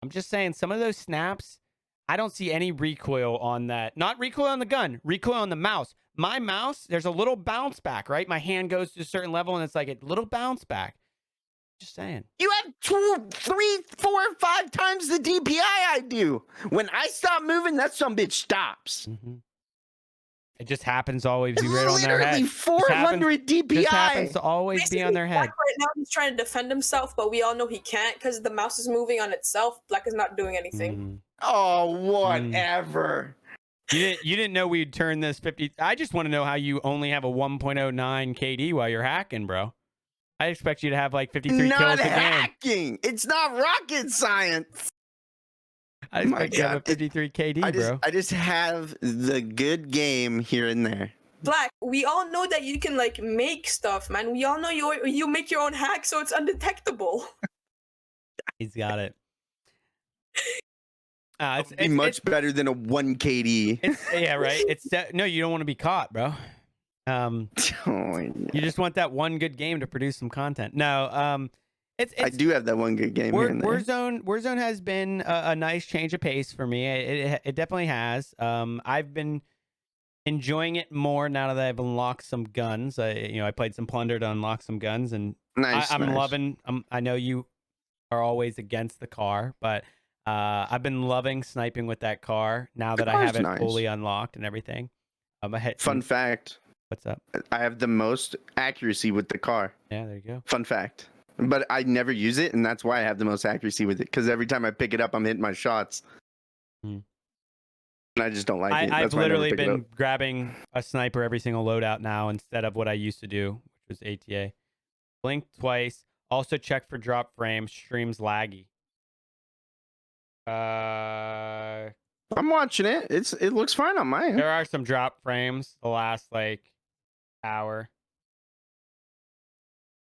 I'm just saying some of those snaps, I don't see any recoil on that. Not recoil on the gun, recoil on the mouse. My mouse, there's a little bounce back, right? My hand goes to a certain level and it's like a little bounce back. Just saying. You have 2, 3, 4, 5 times the DPI I do. When I stop moving, that some bitch stops. Mm-hmm. It just happens to always be right on their Literally head. 400 DPI. Just happens to always be on their head. Black right now, he's trying to defend himself, but we all know he can't because the mouse is moving on itself. Black is not doing anything. Mm. Oh, whatever. You didn't know we'd turn this 50. I just want to know how you only have a 1.09 KD while you're hacking, bro. I expect you to have like 53 Not kills a game. hacking. It's not rocket science. I My expect you to have a God. 53 KD, bro. I just have the good game here and there. Black, we all know that you can like make stuff, man. We all know you make your own hack, so it's undetectable. He's got it. It's much better than a 1 KD. Yeah, right. No, you don't want to be caught, bro. Oh, You just want that one good game to produce some content. No, I do have that one good game here and there. Warzone has been a nice change of pace for me. It definitely has. I've been enjoying it more now that I've unlocked some guns. I played some Plunder to unlock some guns, and I'm loving. I know you are always against the car, but I've been loving sniping with that car now that I have it fully unlocked and everything. Fun fact. What's up? I have the most accuracy with the car. Yeah, there you go. Fun fact. But I never use it, and that's why I have the most accuracy with it. Because every time I pick it up, I'm hitting my shots. And I just don't like it. I've literally been grabbing a sniper every single loadout now instead of what I used to do, which was ATA. Blink twice. Also check for drop frames. Stream's laggy. I'm watching it. It looks fine on mine. There are some drop frames the last hour,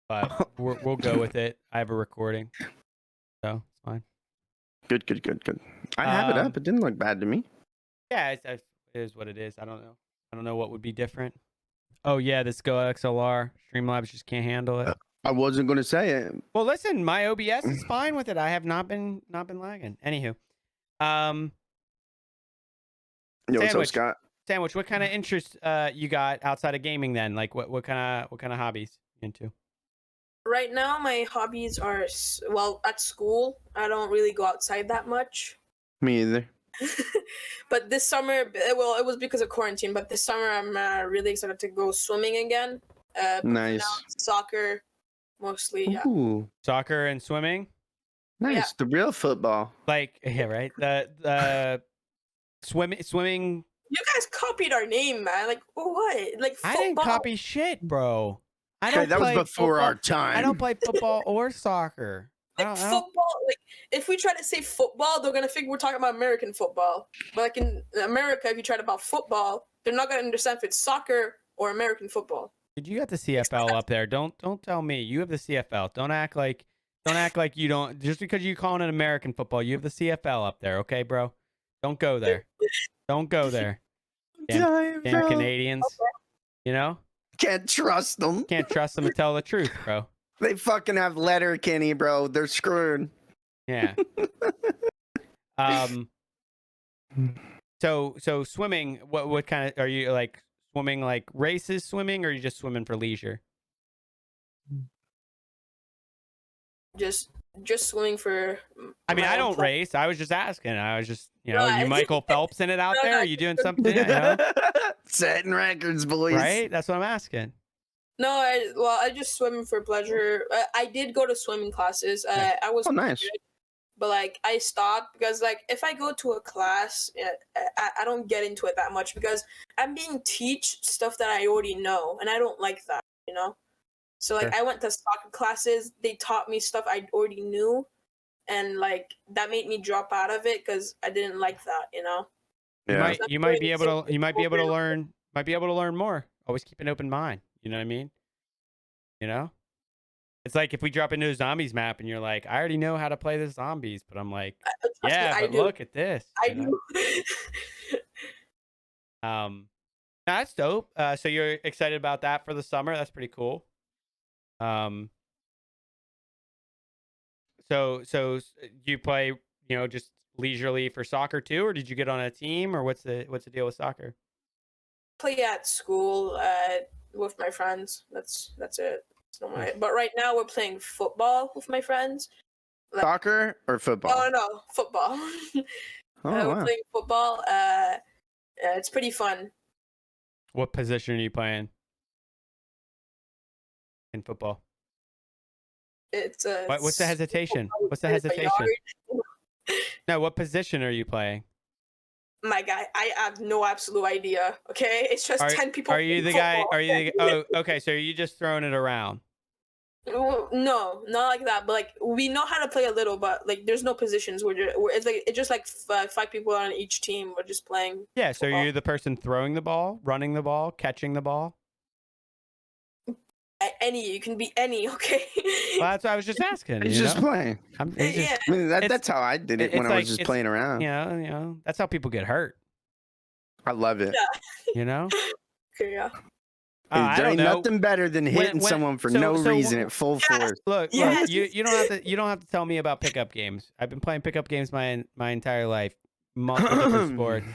but we'll go with it. I have a recording, so it's fine. Good. I have it up. It didn't look bad to me. Yeah, it is what it is. I don't know what would be different. Oh yeah, this Go XLR Streamlabs just can't handle it. I wasn't gonna say it. Well, listen, my OBS is fine with it. I have not been lagging. Anywho, Yo, what's up, Scott? Sandwich, what kind of interest you got outside of gaming then? Like what kind of hobbies you into? Right now, my hobbies are at school. I don't really go outside that much. Me either. But this summer, it was because of quarantine. But this summer, I'm really excited to go swimming again. Nice. Soccer, mostly. Yeah. Ooh, Soccer and swimming. nice. Yeah. The real football. Yeah, right. The swimming. You guys copied our name, man. Like what? Like football. I didn't copy shit, bro. Hey, that was play before football. our time. I don't play football or soccer. Like football, like if we try to say football, they're gonna think we're talking about American football. But like in America, if you try to about football, they're not gonna understand if it's soccer or American football. Did you got the CFL up there? Don't tell me you have the CFL. Don't act like Don't act like you don't. Just because you call it American football, you have the CFL up there, okay, bro? Don't go there. Don't go there. Damn Canadians. You know? Can't trust them. Can't trust them to tell the truth, bro. They fucking have Letterkenny, bro. They're screwed. Yeah. So swimming, what kind of are you like swimming like races swimming or are you just swimming for leisure? Just swimming for. I mean, my I own don't pleasure. race. I was just asking. I was just, you know, No, you Michael Phelps in it out No, there? no, Are you doing something? You know? Setting records, boys. Right? That's what I'm asking. No, I just swim for pleasure. I did go to swimming classes. I was nice. good, but like I stopped because like if I go to a class, I don't get into it that much because I'm being teach stuff that I already know, and I don't like that, you know. So like Sure. I went to soccer classes. They taught me stuff I already knew, and like that made me drop out of it because I didn't like that, you know. Yeah. You might be able to learn more. Always keep an open mind. You know what I mean? You know? It's like if we drop into a zombies map and you're like, I already know how to play the zombies, but I'm like, yeah, but look at this. I you know? do. That's dope. So you're excited about that for the summer? That's pretty cool. So you play, you know, just leisurely for soccer too, or did you get on a team, or what's the deal with soccer? Play at school with my friends. That's it. But right now we're playing football with my friends. Soccer or football? Oh no, football. We're wow. playing football. It's pretty fun. What position are you playing in football? It's What's the hesitation? What's the hesitation? No, what position are you playing? My guy, I have no absolute idea. Okay, it's just 10 people. Are you the guy? Are you the? Oh, okay. So are you just throwing it around? No, not like that. But like we know how to play a little, but like there's no positions. It's just like 5 people on each team. We're just playing. Yeah. So football. you're the person throwing the ball, running the ball, catching the ball. Any, you can be any. Okay. Well, that's what I was just asking. He's just playing. Yeah. I mean, that's how I did it when I was just playing around. You know, that's how people get hurt. I love it. Yeah. You know. Okay, yeah. There ain't nothing better than hitting someone for no reason at full force. Look, you don't have to tell me about pickup games. I've been playing pickup games my entire life, multiple different sports.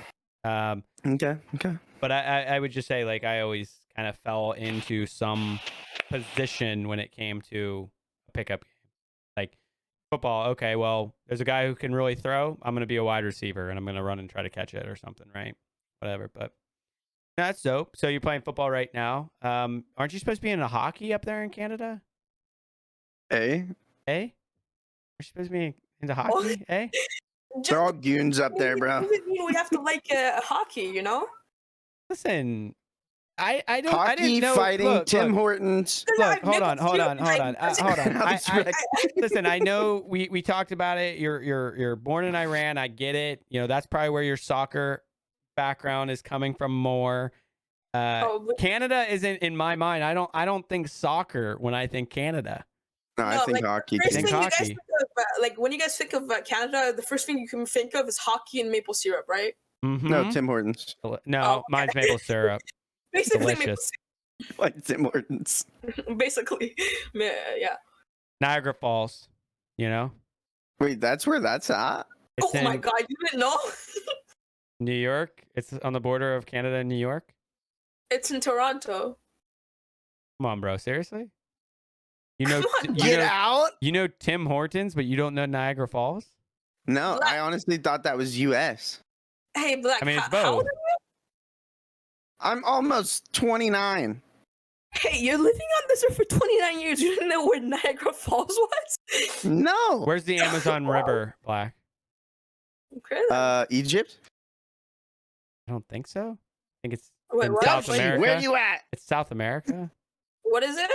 Okay. But I would just say like I always kind of fell into some position when it came to a pickup game. Like football, okay, well, there's a guy who can really throw. I'm going to be a wide receiver and I'm going to run and try to catch it or something, right? Whatever, but that's dope. So you're playing football right now. Aren't you supposed to be into hockey up there in Canada? Hey? Aren't you supposed to be into hockey? Eh? They're all goons up there, bro. We have to like hockey, you know? Listen, I don't. Hockey, I didn't know. fighting, Tim Hortons. Look, hold on. Listen, I know we talked about it. You're born in Iran. I get it. You know, that's probably where your soccer background is coming from more. Canada isn't in my mind. I don't think soccer when I think Canada. No, I think hockey. First thing you guys think of, like when you guys think of Canada, the first thing you can think of is hockey and maple syrup, right? Mm-hmm. No, Tim Hortons. No, mine's maple syrup. Basically, delicious. Like Tim Hortons. Basically, yeah. Niagara Falls, you know. Wait, that's where that's at? It's oh my god, you didn't know? New York. It's on the border of Canada and New York. It's in Toronto. Come on, bro. Seriously? You know, Get out. You know Tim Hortons, but you don't know Niagara Falls? No, Black. I honestly thought that was U.S. Hey, Black. I mean, it's how both. old are you? I'm almost 29. Hey, you're living on this earth for 29 years. You didn't know where Niagara Falls was? No. Where's the Amazon River, Black? Okay. Egypt? I don't think so. I think it's Wait, in what? South America. Where you at? It's South America. What is it?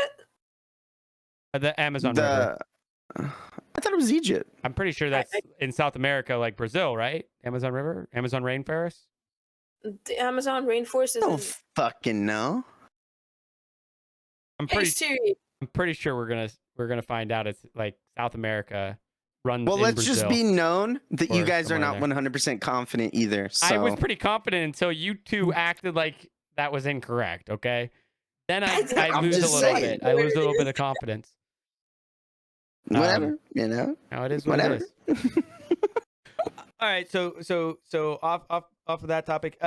The Amazon River. I thought it was Egypt. I'm pretty sure that's in South America, like Brazil, right? Amazon River, Amazon rainforest. The Amazon rainforest is. I don't fucking know. I'm Hey pretty Siri. I'm pretty sure we're we're gonna find out it's like South America runs. Well, in let's Brazil just be known that you or guys are not somewhere 100% confident either. I was So pretty confident until you two acted like that was incorrect. Okay, then I I'm lose a just little saying. bit. I lose a little bit of confidence. whatever, you know, Now it is what whatever. it is. All right, so off of that topic,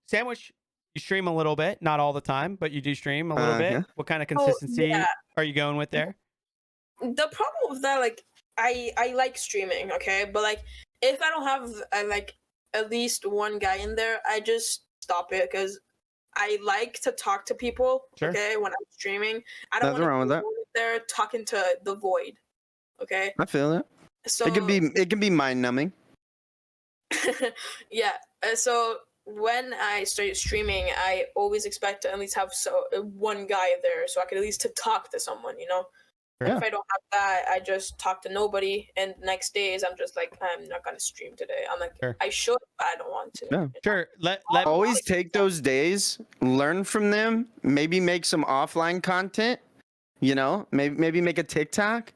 Sandwich, you stream a little bit, not all the time, but you do stream a little bit. Yeah. What kind of Oh, consistency yeah. are you going with there? The problem with that, like, I like streaming, okay, but like if I don't have like at least one guy in there, I just stop it because I like to talk to people. Sure. Okay, when I'm streaming, I don't Nothing wrong with want that. to be there talking to the void. Okay, I feel it. so It can be mind numbing. yeah. So when I started streaming, I always expect to at least have one guy there, so I could at least to talk to someone, you know. Yeah. If I don't have that, I just talk to nobody, and next days I'm just like, I'm not gonna stream today. I'm like, Sure. I should, but I don't want to. Yeah. Sure. Let Always take those days, learn from them, maybe make some offline content, you know, maybe make a TikTok.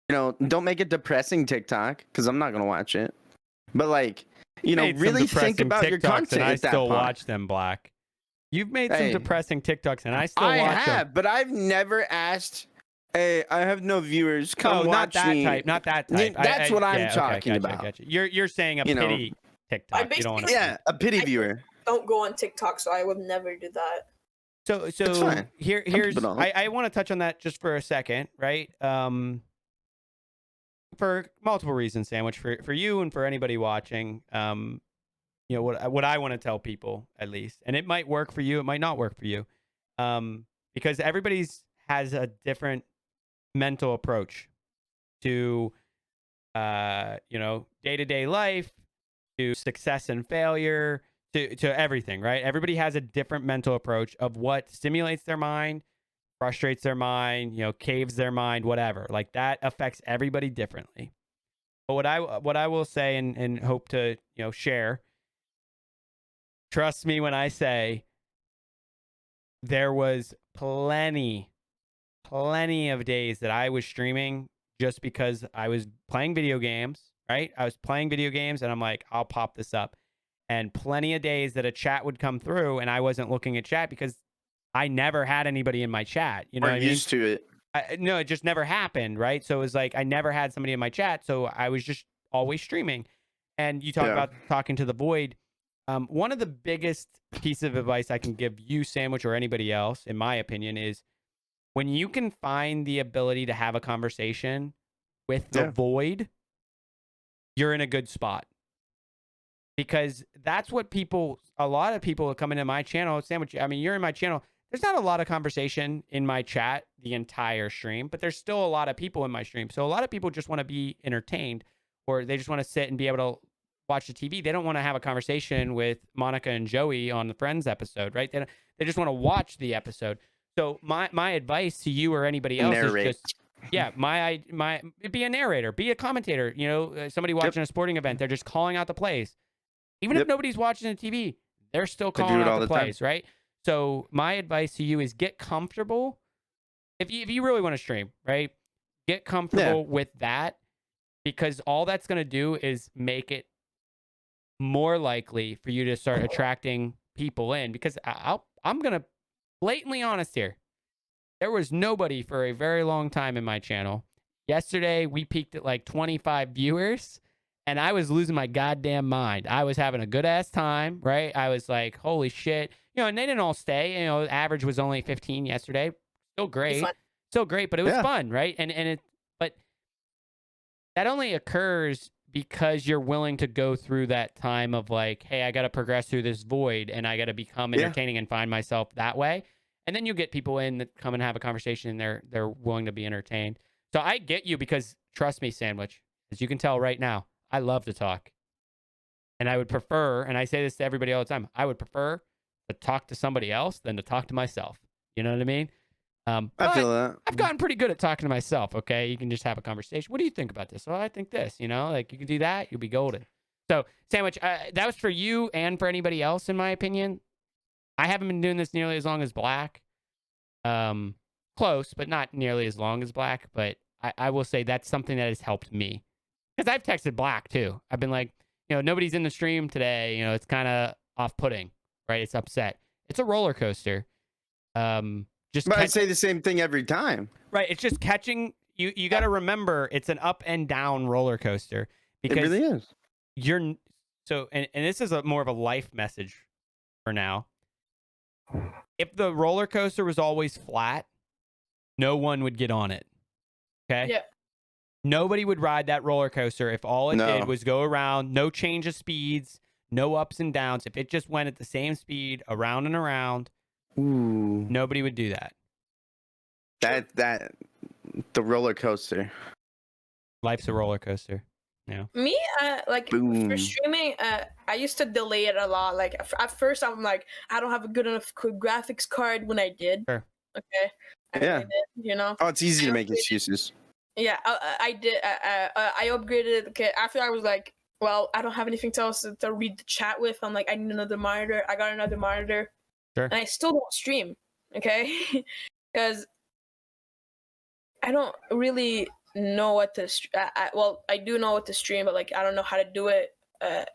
You know, don't make a depressing TikTok because I'm not gonna watch it. But like, you know, made some really think depressing about your TikToks, content and I at that still point. watch them, Black. You've made some Hey. depressing TikToks, and I still I watch them. have, but I've never asked. Hey, I have no viewers. Come Oh, not watch that me. type. Not that Yeah, type. that's what I'm yeah, okay, talking gotcha, about. Gotcha. You're saying a You know, pity TikTok. You don't basically- want to. Yeah, a pity viewer. Don't go on TikTok, so I would never do that. So fine. here's people don't. I want to touch on that just for a second, right? For multiple reasons, Sandwich, for you and for anybody watching. You know what I want to tell people at least, and it might work for you, it might not work for you, because everybody's has a different mental approach to you know, day-to-day life, to success and failure, to everything, right? Everybody has a different mental approach of what stimulates their mind, frustrates their mind, you know, caves their mind, whatever. Like that affects everybody differently. But what I will say and hope to, you know, share, trust me when I say there was plenty of days that I was streaming just because I was playing video games, right? I was playing video games and I'm like, I'll pop this up. And plenty of days that a chat would come through and I wasn't looking at chat because I never had anybody in my chat. You know what I mean? Used to it. No, it just never happened, right? So it was like I never had somebody in my chat, so I was just always streaming. And you talk about talking to the void. One of the biggest pieces of advice I can give you, Sandwich, or anybody else, in my opinion, is when you can find the ability to have a conversation with the void, you're in a good spot. Because that's what a lot of people come into my channel, Sandwich, I mean, you're in my channel. There's not a lot of conversation in my chat the entire stream, but there's still a lot of people in my stream. So a lot of people just want to be entertained, or they just want to sit and be able to watch the TV. They don't want to have a conversation with Monica and Joey on the Friends episode, right? They just want to watch the episode. So my advice to you or anybody else is just, be a narrator, be a commentator. You know, somebody watching a sporting event, they're just calling out the plays. Even if nobody's watching the TV, they're still calling out the plays, right? So my advice to you is get comfortable. If you really want to stream, right? Get comfortable with that, because all that's going to do is make it more likely for you to start attracting people in. Because I'm going to blatantly honest here. There was nobody for a very long time in my channel. Yesterday, we peaked at like 25 viewers. And I was losing my goddamn mind. I was having a good ass time, right? I was like, holy shit. You know, and they didn't all stay. You know, the average was only 15 yesterday. Still great. But it was fun, right? But that only occurs because you're willing to go through that time of like, hey, I got to progress through this void and I got to become entertaining and find myself that way. And then you get people in that come and have a conversation and they're willing to be entertained. So I get you, because trust me, Sandwich, as you can tell right now, I love to talk. And I would prefer, and I say this to everybody all the time, I would prefer to talk to somebody else than to talk to myself. You know what I mean? I feel that. I've gotten pretty good at talking to myself, okay? You can just have a conversation. What do you think about this? Well, I think this, you know? Like, you can do that, you'll be golden. So, Sandwich, that was for you and for anybody else, in my opinion. I haven't been doing this nearly as long as Black. Close, but not nearly as long as Black. But I will say that's something that has helped me. Because I've texted Black too. I've been like, nobody's in the stream today. It's kind of off-putting, right? It's upset. It's a roller coaster. Just But I'd say the same thing every time. right. It's just catching you. You got to remember it's an up and down roller coaster because It really is. you're so. And this is more of a life message for now. If the roller coaster was always flat, no one would get on it. Okay. Yeah. Nobody would ride that roller coaster if all it No. did was go around, no change of speeds, no ups and downs. If it just went at the same speed around and around, Ooh. nobody would do that. The roller coaster. Life's a roller coaster. Yeah. Me, like Boom. for streaming, I used to delay it a lot. Like at first, I'm like, I don't have a good enough graphics card. When I did, Sure. okay, Yeah. I did, Oh, it's easy to make excuses. Yeah, I did. I upgraded. Okay, after I was like, well, I don't have anything else to read the chat with. I'm like, I need another monitor. I got another monitor. Sure. And I still don't stream. Okay, because I don't really know what to. Well, I do know what to stream, but like I don't know how to do it.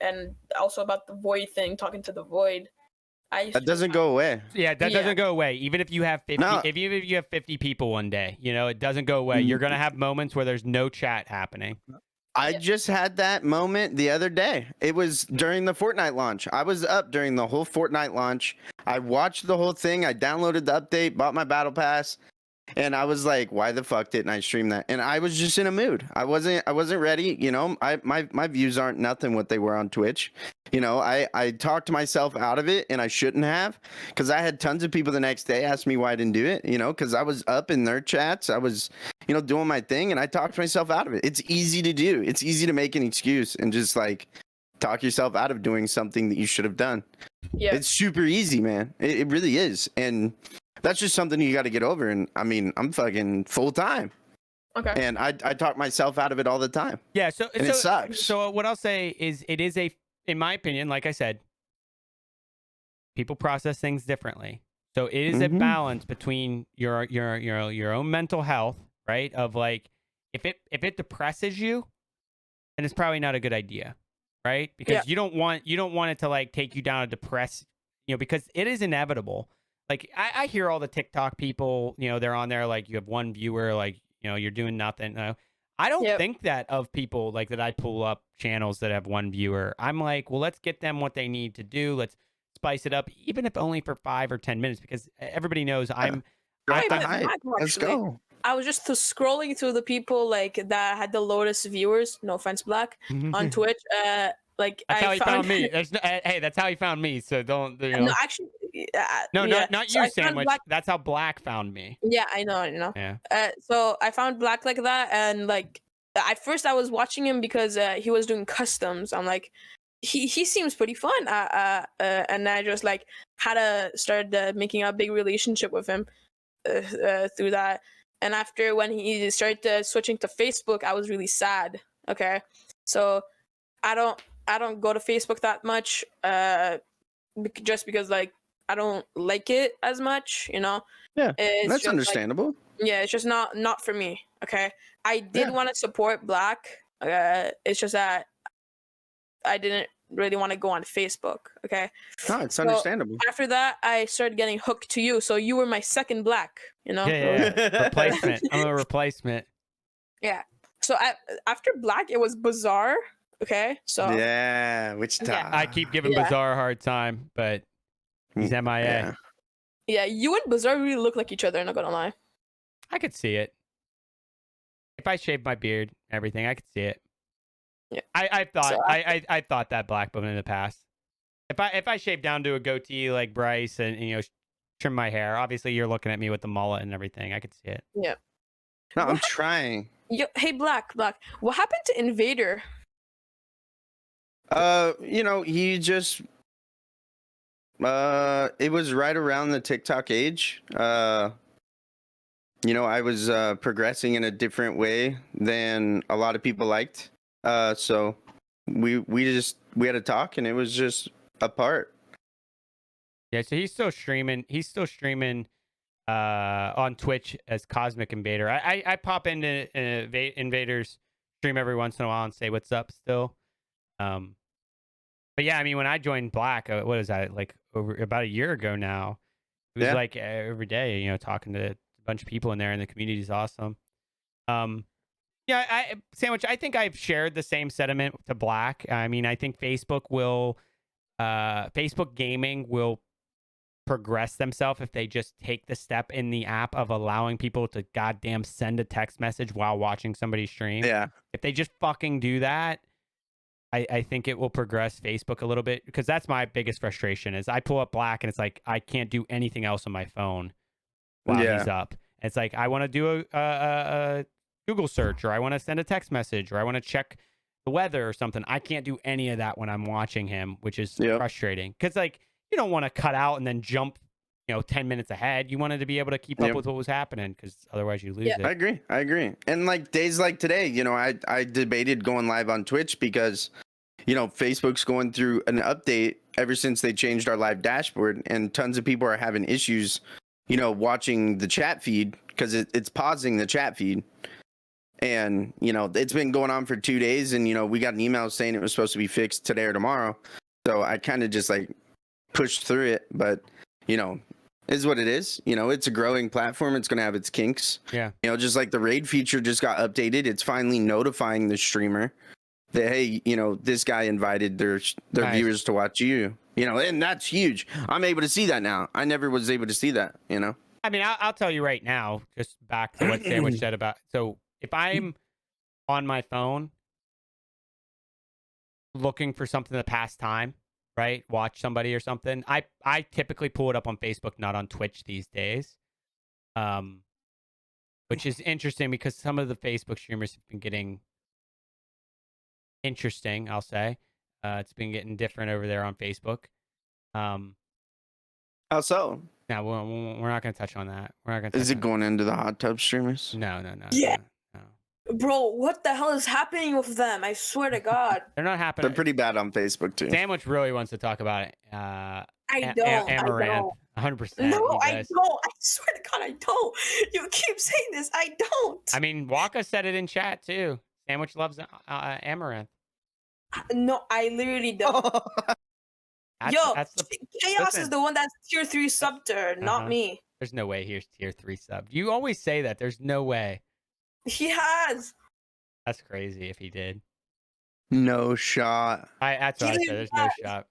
And also about the void thing, talking to the void. That doesn't go away. Yeah, that doesn't go away. Even if you have 50, No. if you have 50 people one day, it doesn't go away. You're gonna have moments where there's no chat happening. I just had that moment the other day. It was during the Fortnite launch. I was up during the whole Fortnite launch. I watched the whole thing. I downloaded the update, bought my battle pass, and I was like, why the fuck didn't I stream that? And I was just in a mood. I wasn't ready. My views aren't nothing what they were on Twitch. I talked myself out of it, and I shouldn't have, because I had tons of people the next day ask me why I didn't do it, because I was up in their chats. I was, doing my thing, and I talked myself out of it. It's easy to do. It's easy to make an excuse and just like talk yourself out of doing something that you should have done. Yeah. It's super easy, man. It really is. And that's just something you got to get over. And I mean, I'm fucking full time. Okay. And I talk myself out of it all the time. Yeah. So it sucks. So what I'll say is, it is in my opinion, like I said, people process things differently. So it is a balance between your own mental health, right? Of like, if it depresses you, then it's probably not a good idea, right? Because you don't want it to like take you down a depress, because it is inevitable. Like I hear all the TikTok people, they're on there like, you have one viewer, like, you're doing nothing. I don't think that of people like that. I pull up channels that have one viewer. I'm like, well, let's get them what they need to do. Let's spice it up, even if only for 5 or 10 minutes, because everybody knows Let's go. I was just scrolling through the people like that had the lowest viewers. No offense, Black, on Twitch. Like that's how he found me. Hey, that's how he found me. So don't. No, actually, not you, Sandwich. That's how Black found me. Yeah, I know. Yeah. So I found Black like that, and like at first I was watching him because he was doing customs. I'm like, he seems pretty fun. And I just like had to start making a big relationship with him through that. And after when he started switching to Facebook, I was really sad. Okay, so I don't go to Facebook that much, just because like I don't like it as much, Yeah, it's that's just, understandable. Like, yeah, it's just not for me. Okay, I did want to support Black. It's just that I didn't really want to go on Facebook. Okay, No, it's understandable. After that, I started getting hooked to you, so you were my second Black. Yeah. Replacement. I'm a replacement. Yeah. So after Black, it was Bizarre. Okay, so yeah, which time? Yeah. I keep giving Bizarre a hard time, but he's MIA. Yeah, you and Bizarre really look like each other. Not gonna lie. I could see it. If I shaved my beard, everything, I could see it. Yeah, I thought I thought that Black in the past. If I shaved down to a goatee like Bryce and trim my hair, obviously you're looking at me with the mullet and everything. I could see it. Yeah. No, I'm trying. Hey, Black. What happened to Invader? He just it was right around the TikTok age. I was progressing in a different way than a lot of people liked. So we had a talk, and it was just apart. Yeah, so he's still streaming. on Twitch as Cosmic Invader. I pop into Invader's stream every once in a while and say what's up still. But yeah, I mean, when I joined Black, what is that, like over about a year ago now? It was like every day, you know, talking to a bunch of people in there, and the community is awesome. Yeah, Sandwich, I think I've shared the same sentiment to Black. I mean, I think Facebook gaming will progress themselves if they just take the step in the app of allowing people to goddamn send a text message while watching somebody stream. Yeah. If they just fucking do that, I think it will progress Facebook a little bit, because that's my biggest frustration is I pull up Black and it's like I can't do anything else on my phone while he's up. It's like I want to do a Google search, or I want to send a text message, or I want to check the weather or something. I can't do any of that when I'm watching him, which is frustrating, because like you don't want to cut out and then jump 10 minutes ahead. You wanted to be able to keep up with what was happening, because otherwise you lose it. I agree. And like days like today, I debated going live on Twitch because Facebook's going through an update ever since they changed our live dashboard, and tons of people are having issues watching the chat feed because it's pausing the chat feed. And it's been going on for 2 days, and we got an email saying it was supposed to be fixed today or tomorrow. So I kind of just like pushed through it, but is what it is. It's a growing platform. It's going to have its kinks. Yeah. Just like the raid feature just got updated. It's finally notifying the streamer that, hey, this guy invited their viewers to watch you, and that's huge. I'm able to see that now. I never was able to see that, I mean, I'll tell you right now, just back to what Sandwich said about, so if I'm on my phone looking for something to pass time, right? Watch somebody or something, I typically pull it up on Facebook, not on Twitch these days. Which is interesting because some of the Facebook streamers have been getting interesting, I'll say. It's been getting different over there on Facebook. How so? Now we're not going to touch on that. We're not going to. Is it going into the hot tub streamers? No. Yeah. No. Bro, what the hell is happening with them? I swear to God. They're not happening. They're pretty bad on Facebook too. Sandwich really wants to talk about it. I don't. Amaranth, 100%. No, I don't. I swear to God, I don't. You keep saying this. I don't. I mean, Waka said it in chat too. Sandwich loves Amaranth. No, I literally don't. Chaos is the one that's tier 3 sub to, not me. There's no way he's tier 3 sub. You always say that. There's no way. He has. That's crazy if he did. No shot. That's what I said. There's no shot.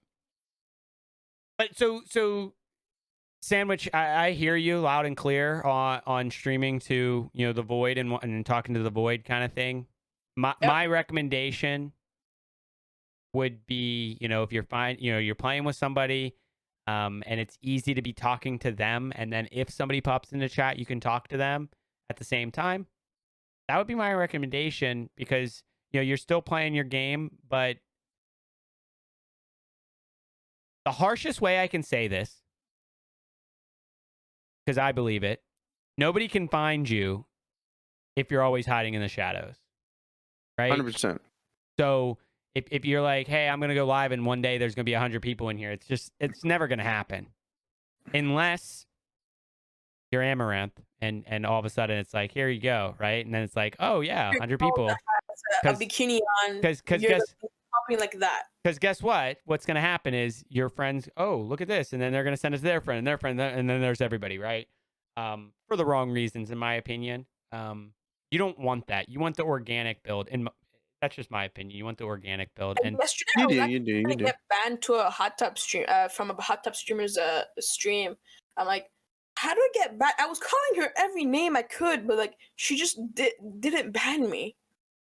But so Sandwich, I hear you loud and clear on streaming to the Void and talking to the Void kind of thing. My recommendation would be, if you're fine, you're playing with somebody, and it's easy to be talking to them, and then if somebody pops into chat, you can talk to them at the same time. That would be my recommendation, because you're still playing your game, but the harshest way I can say this, because I believe it, nobody can find you if you're always hiding in the shadows, right? 100%. So if you're like, hey, I'm going to go live and one day there's going to be 100 people in here, it's never going to happen unless you're Amaranth and all of a sudden it's like, here you go, right? And then it's like, oh yeah, 100 people. A bikini on. Because like that. Because guess what? What's going to happen is your friends, oh, look at this. And then they're going to send us their friend and their friend. And then there's everybody, right? For the wrong reasons, in my opinion. You don't want that. You want the organic build. And that's just my opinion. You want the organic build. And yesterday, you do. Get banned to a hot tub stream from a hot tub streamer's stream. I'm like, how do I get back? I was calling her every name I could, but like she just didn't ban me.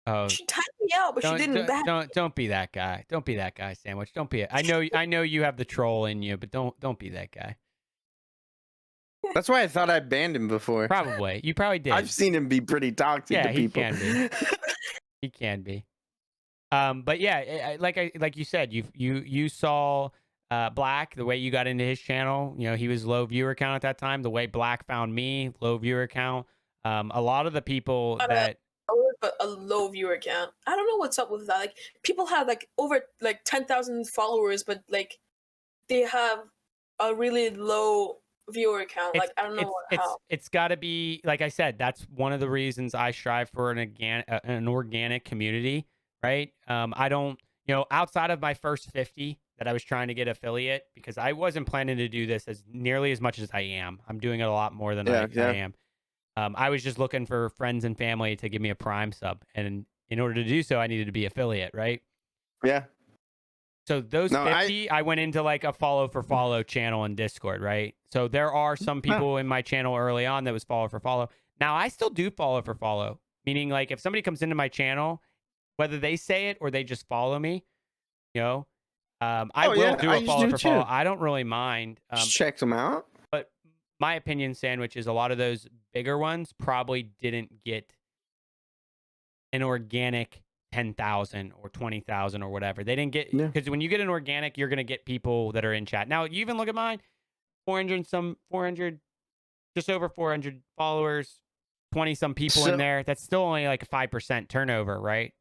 Oh, she timed me out, but she didn't ban me. Don't be that guy. Don't be that guy, Sandwich. Don't be it. I know you have the troll in you, but don't be that guy. That's why I thought I banned him before. Probably. You probably did. I've seen him be pretty toxic to people. Yeah, he can be. He can be. But yeah, like you said, you saw Black, the way you got into his channel. He was low viewer count at that time. The way Black found me, low viewer count. A lot of the people that a low viewer count. I don't know what's up with that. Like people have like over like 10,000 followers, but like they have a really low viewer count? Like I don't know how. It's got to be, like I said, that's one of the reasons I strive for an organic community, right? I don't, outside of my first 50 that I was trying to get affiliate, because I wasn't planning to do this as nearly as much as I am. I'm doing it a lot more than I am. I was just looking for friends and family to give me a Prime sub, and in order to do so, I needed to be affiliate, right? Yeah. So those 50, I went into like a follow for follow channel in Discord, right? So there are some people in my channel early on that was follow for follow. Now I still do follow for follow, meaning like if somebody comes into my channel, whether they say it or they just follow me, I will do a follow for follow. I don't really mind. Just check them out. But my opinion, Sandwich, is a lot of those bigger ones probably didn't get an organic 10,000 or 20,000 or whatever. They didn't get, because when you get an organic, you're going to get people that are in chat. Now, you even look at mine, 400, just over 400 followers, 20 some people in there. That's still only like a 5% turnover, right?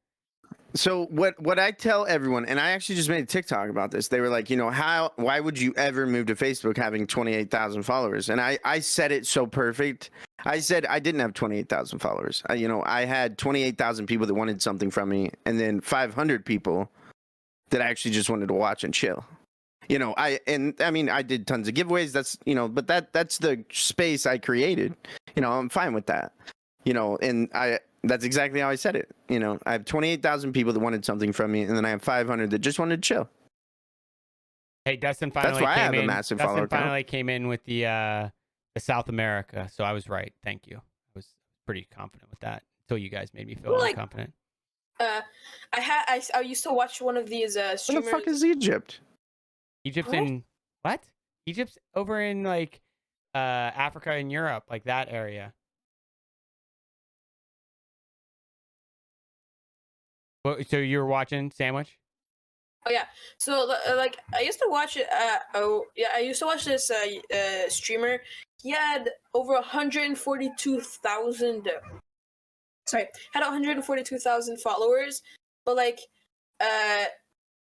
So what I tell everyone, and I actually just made a TikTok about this. They were like, why would you ever move to Facebook having 28,000 followers? And I said it so perfect. I said I didn't have 28,000 followers. I had 28,000 people that wanted something from me, and then 500 people that actually just wanted to watch and chill. I did tons of giveaways. That's, but that's the space I created. I'm fine with that. And that's exactly how I said it. I have 28,000 people that wanted something from me, and then I have 500 that just wanted to chill. Hey, Dustin finally That's why came I have in. a massive Dustin follower finally came in with the South America, so I was right. Thank you. I was pretty confident with that until you guys made me feel unconfident. I used to watch one of these streamers. Where the fuck is Egypt? Egypt's in what? Egypt's over in like Africa and Europe, like that area. Well, so you were watching Sandwich? Oh yeah. So like I used to watch it. I used to watch this streamer. He had over 142,000. Sorry, had 142,000 followers, but like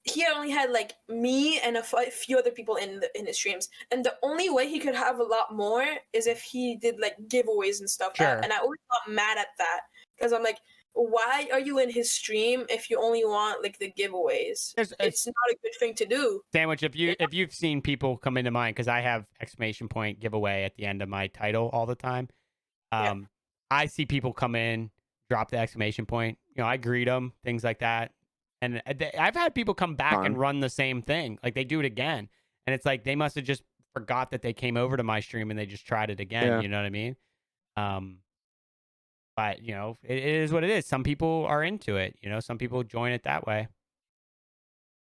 he only had like me and a few other people in his streams, and the only way he could have a lot more is if he did like giveaways and stuff. Sure. And I always got mad at that because I'm like, why are you in his stream if you only want like the giveaways? It's not a good thing to do. Sandwich, if you've seen people come into mine, because I have exclamation point giveaway at the end of my title all the time. I see people come in, drop the exclamation point. I greet them, things like that. And I've had people come back and run the same thing. Like they do it again. And it's like they must have just forgot that they came over to my stream and they just tried it again. Yeah. You know what I mean? But, it is what it is. Some people are into it. Some people join it that way.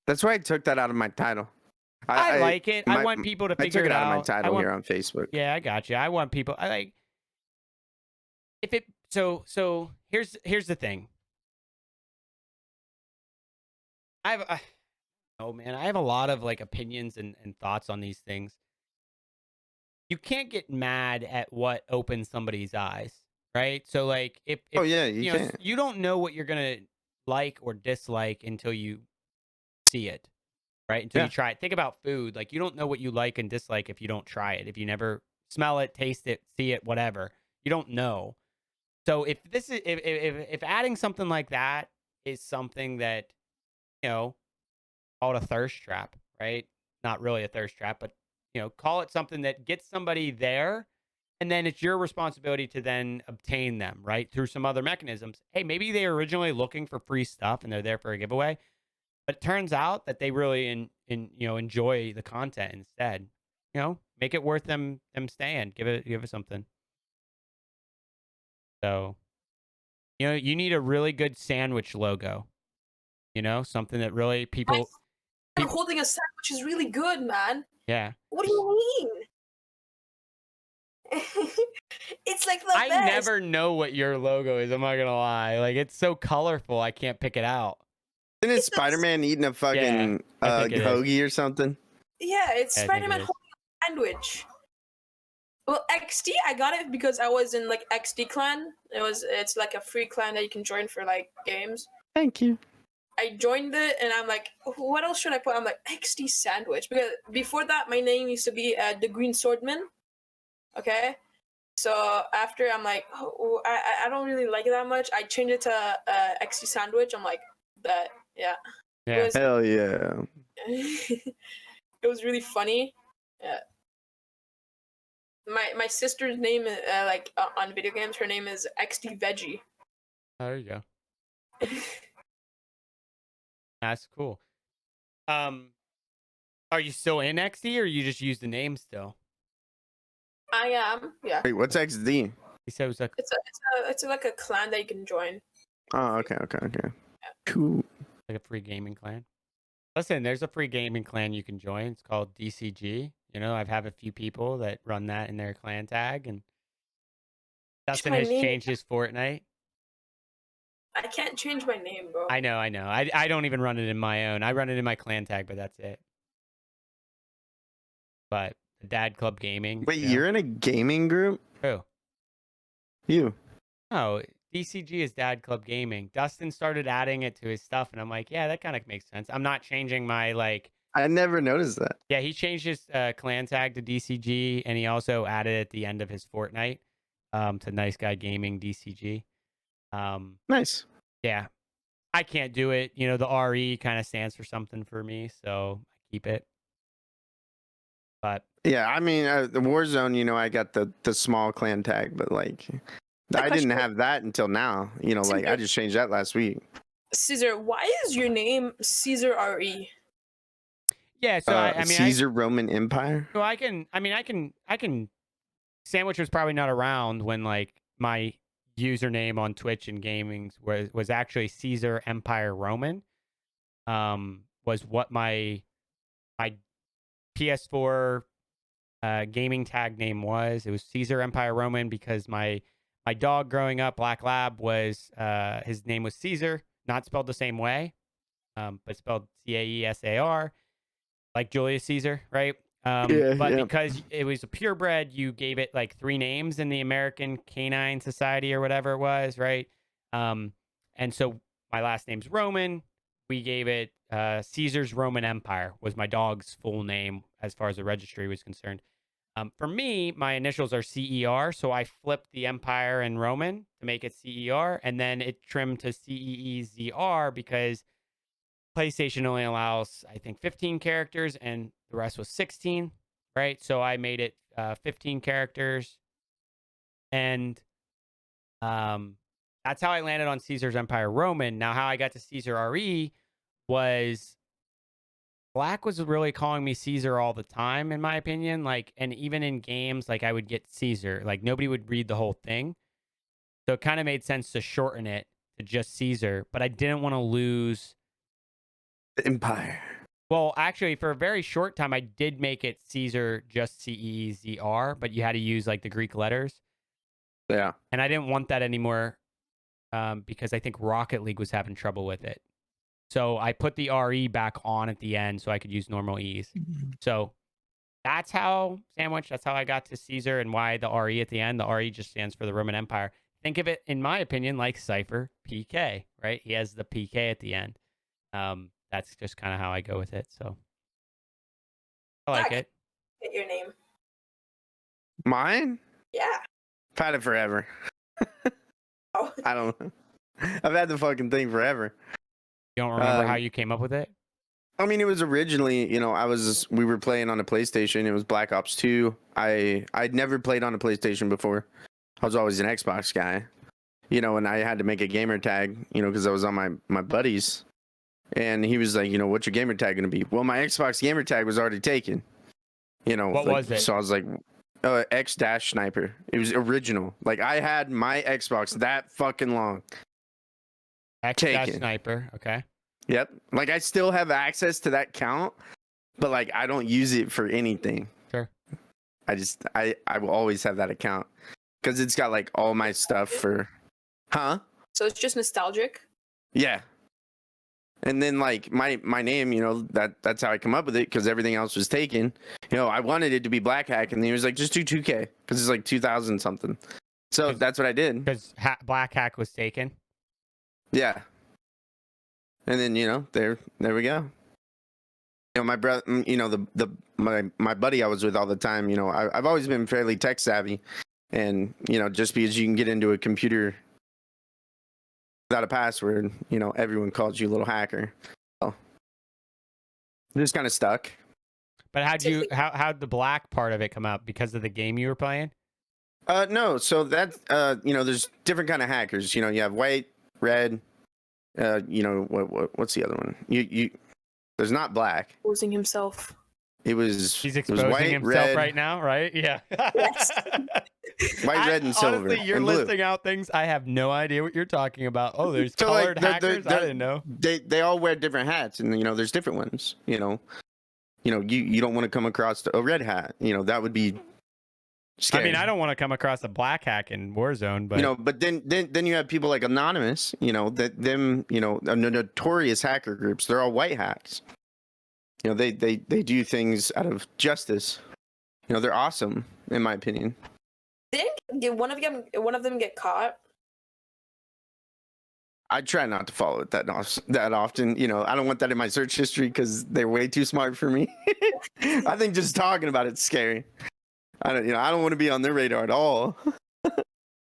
That's why I took that out of my title. I like it. I want people to figure it out. I took it out of my title here on Facebook. Yeah, I got you. I want people. So here's the thing. I have a lot of like opinions and thoughts on these things. You can't get mad at what opens somebody's eyes, right? So like if you don't know what you're gonna like or dislike until you see it, right? Until you try it. Think about food. Like you don't know what you like and dislike if you don't try it. If you never smell it, taste it, see it, whatever, you don't know. So if adding something like that is something that call it a thirst trap, right? Not really a thirst trap, but call it something that gets somebody there, and then it's your responsibility to then obtain them, right? Through some other mechanisms. Hey, maybe they were originally looking for free stuff and they're there for a giveaway, but it turns out that they really enjoy the content instead. Make it worth them staying. Give it something. So, you need a really good sandwich logo. Something that really people. I'm holding a sandwich is really good, man. Yeah. What do you mean? It's like the best. I never know what your logo is. I'm not gonna lie. Like it's so colorful, I can't pick it out. Isn't it Spider-Man eating a fucking hoagie or something? Yeah, it's Spider-Man holding a sandwich. Well, XD, I got it because I was in like XD clan. It's like a free clan that you can join for like games. Thank you. I joined it and I'm like, what else should I put? I'm like, XD sandwich. Because before that, my name used to be the Green Swordman. Okay. So after I'm like, oh, I don't really like it that much. I changed it to XT sandwich. I'm like, that yeah. Yeah. Hell yeah. It was really funny. Yeah. My sister's name like on video games, her name is XD Veggie. Oh, there you go. That's cool. Are you still in XD or you just use the name still? I am. Yeah. Wait, what's XD? He said it was like It's like a clan that you can join. Oh, okay. Cool. a free gaming clan. Listen, there's a free gaming clan you can join. It's called DCG. You know, I've had a few people that run that in their clan tag, and Dustin my has name. changed his Fortnite. I can't change my name, bro. I know. I don't even run it in my own. I run it in my clan tag, but that's it. But Dad Club Gaming. Wait, you know? you're in a gaming group? Who? You? Oh, DCG is Dad Club Gaming. Dustin started adding it to his stuff, and I'm like, yeah, that kind of makes sense. I'm not changing my like. I never noticed that. Yeah, he changed his clan tag to DCG, and he also added at the end of his Fortnite to Nice Guy Gaming DCG. Nice. Yeah, I can't do it. You know, the RE kind of stands for something for me, so I keep it. But Yeah, I mean, the Warzone, you know, I got the small clan tag, but like, I didn't have that until now. You know, like I just changed that last week. Caesar, why is your name Caesar RE? yeah, so I mean, Caesar Roman Empire. so I can. Sandwich was probably not around when like my username on Twitch and gaming was actually Caesar Empire Roman. Was what my PS4 gaming tag name was. It was Caesar Empire Roman because my dog growing up, Black Lab, was his name was Caesar, not spelled the same way, but spelled Caesar, like Julius Caesar, right? Because it was a purebred, you gave it like 3 names in the American Canine Society or whatever it was, right? And so my last name's Roman. We gave it Caesar's Roman Empire was my dog's full name as far as the registry was concerned. For me, my initials are CER, so I flipped the Empire and Roman to make it CER, and then it trimmed to CEEZR because PlayStation only allows, I think, 15 characters, and the rest was 16, right? So I made it 15 characters, and that's how I landed on Caesar's Empire Roman. Now, how I got to Caesar RE was Black was really calling me Caesar all the time, in my opinion. Like, and even in games, like I would get Caesar. Like nobody would read the whole thing, so it kind of made sense to shorten it to just Caesar. But I didn't want to lose The Empire. Well, actually, for a very short time, I did make it Caesar, just CEZR, but you had to use like the Greek letters. Yeah. And I didn't want that anymore because I think Rocket League was having trouble with it. So I put the RE back on at the end so I could use normal E's. So that's how I got to Caesar and why the RE at the end. The RE just stands for the Roman Empire. Think of it, in my opinion, like Cypher PK, right? He has the PK at the end. That's just kind of how I go with it. So I like it. Get your name. Mine? Yeah. I've had it forever. Oh. I don't know. I've had the fucking thing forever. You don't remember how you came up with it? I mean, it was originally, you know, we were playing on a PlayStation. It was Black Ops 2. I'd never played on a PlayStation before. I was always an Xbox guy, you know, and I had to make a gamer tag, you know, because I was on my buddies. And he was like, you know, what's your gamer tag going to be? Well, my Xbox gamer tag was already taken. You know, what was it? So I was like, X-Sniper. It was original. Like, I had my Xbox that fucking long. X-Sniper, okay. Yep. Like, I still have access to that count, but, like, I don't use it for anything. Sure. I will always have that account because it's got, like, all my stuff for... Huh? So it's just nostalgic? Yeah. And then, like, my name, you know, that's how I come up with it because everything else was taken. You know, I wanted it to be Black Hack, and he was like, just do 2K because it's like 2000 something. So that's what I did. Because Black Hack was taken? Yeah. And then, you know, there we go. my brother, my buddy I was with all the time, I've always been fairly tech savvy, and just because you can get into a computer without a password, everyone calls you a little hacker. So just kind of stuck. But how'd the black part of it come out? Because of the game you were playing? No, so that there's different kind of hackers. You have white, red, what's the other one? There's not black. Exposing himself. He's exposing white, himself red, right now, right? Yeah. Yes. white, red, and silver. Honestly, you're and blue. listing out things I have no idea what you're talking about. Oh, there's colored hackers. I didn't know. They all wear different hats, and there's different ones. You don't want to come across a red hat. That would be scary. I mean, I don't want to come across a black hack in Warzone, but but then you have people like Anonymous. Notorious hacker groups. They're all white hats. They do things out of justice. They're awesome in my opinion. Did one of them get caught? I try not to follow it that often. I don't want that in my search history because they're way too smart for me. I think just talking about it's scary. I don't want to be on their radar at all.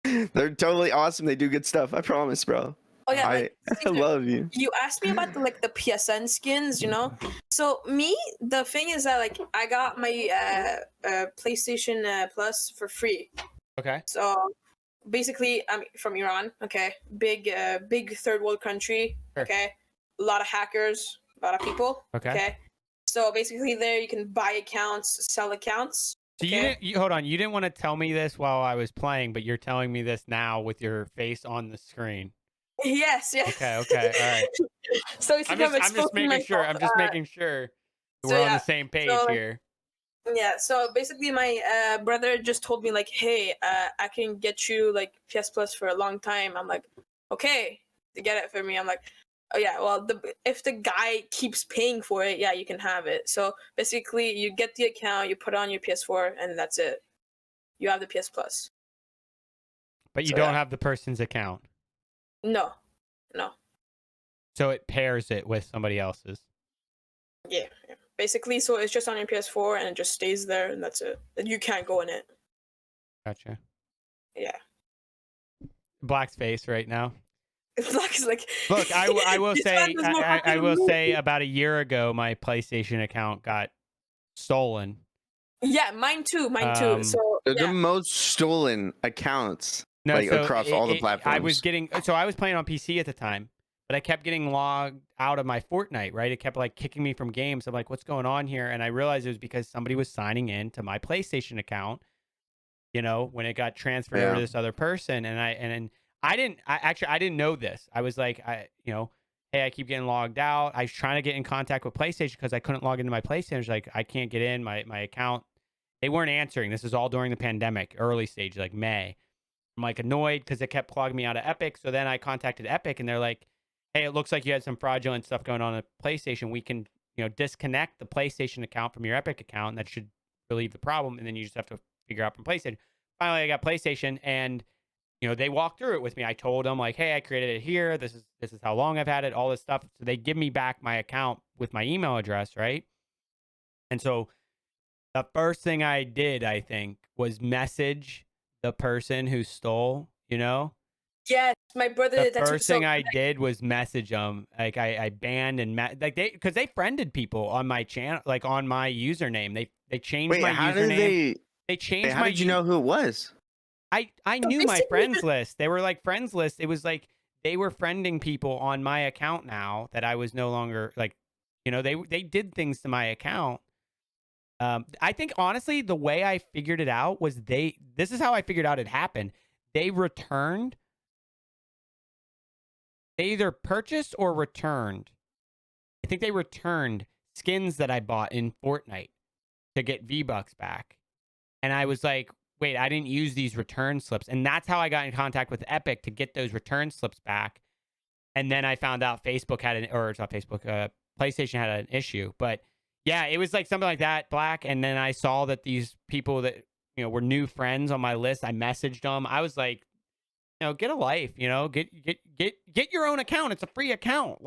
They're totally awesome. They do good stuff. I promise, bro. Oh yeah, I love you. You asked me about the PSN skins, So me, the thing is that I got my PlayStation Plus for free. okay. So basically, I'm from Iran. Okay, big third world country. Sure. Okay, a lot of hackers, a lot of people. Okay. So basically, there you can buy accounts, sell accounts. So you hold on. You didn't want to tell me this while I was playing, but you're telling me this now with your face on the screen. Yes. Okay. All right. So I'm just making sure. I'm just making sure we're on the same page here. Yeah. So basically, my brother just told me hey, I can get you PS Plus for a long time. I'm like, okay, to get it for me. I'm like, oh yeah. Well, if the guy keeps paying for it, yeah, you can have it. So basically, you get the account, you put on your PS4, and that's it. You have the PS Plus. But you don't have the person's account. No. So it pairs it with somebody else's. Yeah. Basically, so it's just on your PS4 and it just stays there, and that's it. You can't go in it. Gotcha. Yeah. Black's face right now. Black's look. I will say. I will say about a year ago, my PlayStation account got stolen. Yeah, mine too. So the most stolen accounts. No, across all the platforms. I was playing on PC at the time, but I kept getting logged out of my Fortnite, right? It kept kicking me from games. I'm like, what's going on here? And I realized it was because somebody was signing in to my PlayStation account, when it got transferred over to this other person. And I didn't know this. I was like, hey, I keep getting logged out. I was trying to get in contact with PlayStation because I couldn't log into my PlayStation. It's like, I can't get in my account. They weren't answering. This is all during the pandemic, early stage, May. I'm annoyed because it kept clogging me out of Epic. So then I contacted Epic and they're like, hey, it looks like you had some fraudulent stuff going on at PlayStation. We can, disconnect the PlayStation account from your Epic account, and that should relieve the problem. And then you just have to figure out from PlayStation. Finally, I got PlayStation, and they walked through it with me. I told them hey, I created it here. This is how long I've had it. All this stuff. So they give me back my account with my email address, right? And so the first thing I did, I think, was message the person who stole, Yes, my brother did. The first thing I did was message them. I banned and because they friended people on my channel, on my username. They changed my username. They changed how did you know who it was? I knew my friends list. They were friends list. It was they were friending people on my account now that I was no longer they did things to my account. I think honestly, the way I figured it out was this is how I figured out it happened. They either purchased or returned. I think they returned skins that I bought in Fortnite to get V-Bucks back. And I was like, wait, I didn't use these return slips. And that's how I got in contact with Epic to get those return slips back. And then I found out PlayStation had an issue. But yeah, it was something like that, Black. And then I saw that these people that, were new friends on my list, I messaged them. I was like, get a life, get your own account. It's a free account.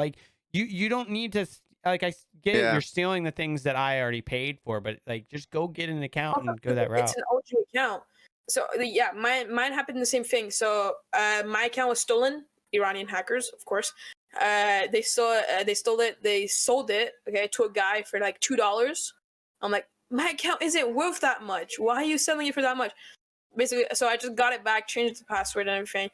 You don't need to, like I get it. Yeah. You're stealing the things that I already paid for, but like just go get an account and go that route. It's an OG account. So yeah, mine happened the same thing. So my account was stolen. Iranian hackers, of course. They stole it. They sold it, okay, to a guy for like $2. I'm like, my account isn't worth that much. Why are you selling it for that much? Basically, so I just got it back, changed the password and everything.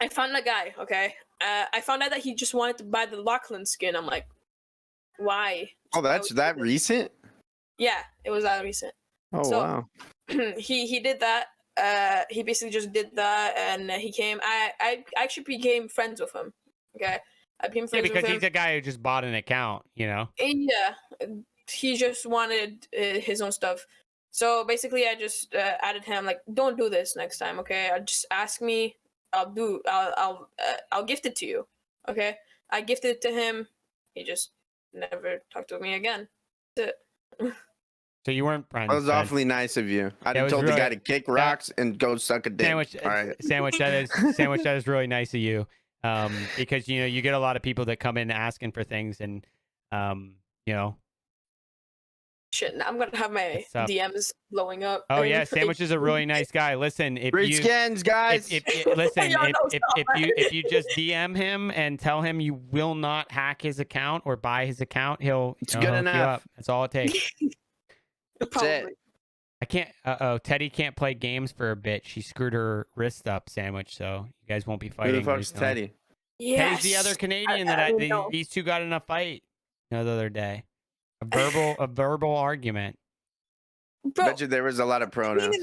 I found a guy, okay. I found out that he just wanted to buy the Lachlan skin. I'm like, why? Oh, that's that recent? Yeah, it was that recent. Oh, So- wow. he did that. He basically just did that, and he came. I actually became friends with him. Okay, I became Yeah, friends because with him. he's a guy who just bought an account, And yeah, he just wanted his own stuff. So basically, I just added him. Like, don't do this next time, okay? Just ask me. I'll gift it to you, okay? I gifted it to him. He just never talked to me again. That's it. So you weren't friends. That was then. awfully nice of you. I'd That have was told the really- guy to kick rocks and go suck a dick. Sandwich, All right. sandwich. That is really nice of you. Because you get a lot of people that come in asking for things, and you know. Shit, now I'm gonna have my What's up? DMs blowing up. Oh yeah, Sandwich is a really nice guy. Listen, if Great you skins, guys. listen, Y'all know if you just DM him and tell him you will not hack his account or buy his account, he'll It's he'll good hook you enough. up. That's all it takes. Probably. I can't. Teddy can't play games for a bit. She screwed her wrist up, Sandwich. So you guys won't be Who fighting. the fuck's recently. Teddy? Yes. Teddy's the other Canadian I that don't know. these two got in a fight the other day. A verbal argument. Bro, Bet you there was a lot of pronouns.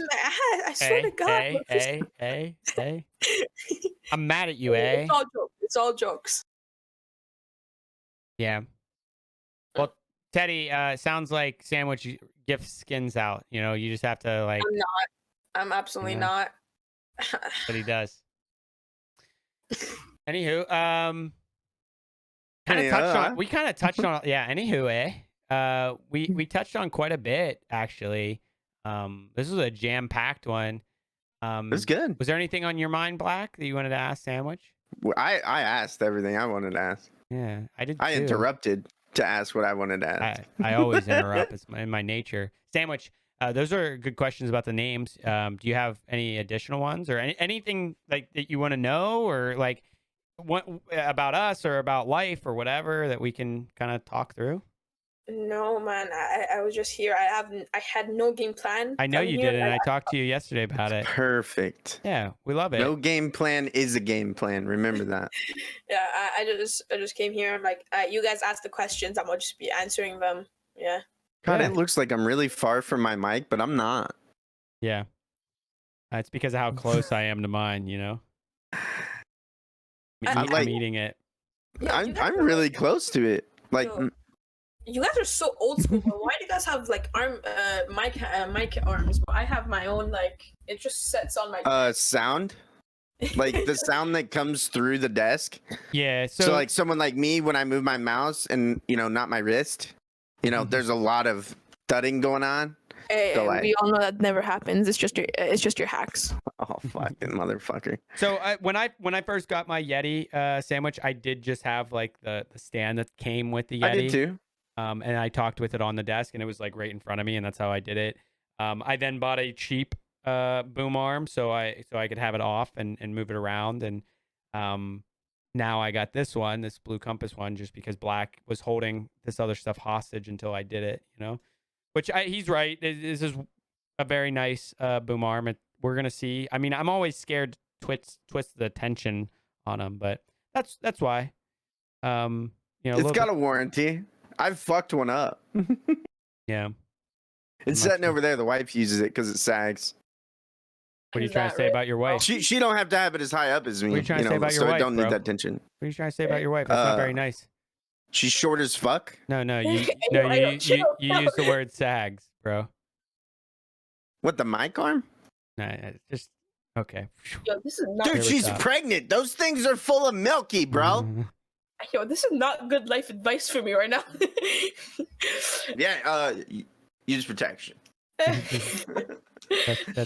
I swear to God. Hey. I'm mad at you, eh? It's all jokes. It's all jokes. Yeah. Well, Teddy, sounds like Sandwich gift skins out. You just have to like. I'm not. I'm absolutely Yeah. not. But he does. Anywho, we kind of touched on anywho, we touched on quite a bit actually. This was a jam-packed one. It's good. Was there anything on your mind, Black, that you wanted to ask Sandwich? Well, I asked everything I wanted to ask. Yeah, I did. I too. interrupted to ask what I wanted to ask. I always interrupt. It's in my nature. Sandwich. Those are good questions about the names. Do you have any additional ones or anything like that you want to know, or like what about us or about life or whatever that we can kind of talk through? No, man. I was just here. I had no game plan. I know I'm you here. did, and I talked to you yesterday about it. Perfect. Yeah, we love it. No game plan is a game plan. Remember that. Yeah, I just came here. I'm like, you guys ask the questions. I'm gonna just be answering them. Yeah. God, Yeah. it looks like I'm really far from my mic, but I'm not. Yeah. It's because of how close I am to mine, I like- I'm eating it. Yeah, you guys I'm are really close to it. Like, Yo. You guys are so old school. Bro. Why do you guys have like mic arms? But I have my own. Like it just sets on my. sound, like the sound that comes through the desk. Yeah. So like someone like me, when I move my mouse and not my wrist, there's a lot of thudding going on. Hey, delay. we all know that never happens. It's just your hacks. Oh fucking motherfucker! So when I first got my Yeti Sandwich, I did just have like the stand that came with the Yeti. I did too. And I talked with it on the desk, and it was like right in front of me, and that's how I did it. I then bought a cheap boom arm so I could have it off and move it around, and now I got this Blue Compass one, just because Black was holding this other stuff hostage until I did it, which he's right. This is a very nice boom arm. We're gonna see. I mean, I'm always scared to twist the tension on them, but that's why. It's got a warranty. I've fucked one up. Yeah. It's sitting over there. The wife uses it because it sags. What are you Is trying that to say right? about your wife? She don't have to have it as high up as me. What are you trying to say about your so wife, I don't bro? need that tension. What are you trying to say about your wife? That's not very nice. She's short as fuck. No, you Chill. use the word sags, bro. What, the mic arm? Nah, it's just okay. Yo, this is not. Dude, Here we she's go. pregnant. Those things are full of milky, bro. Yo, this is not good life advice for me right now. Yeah, use protection. That's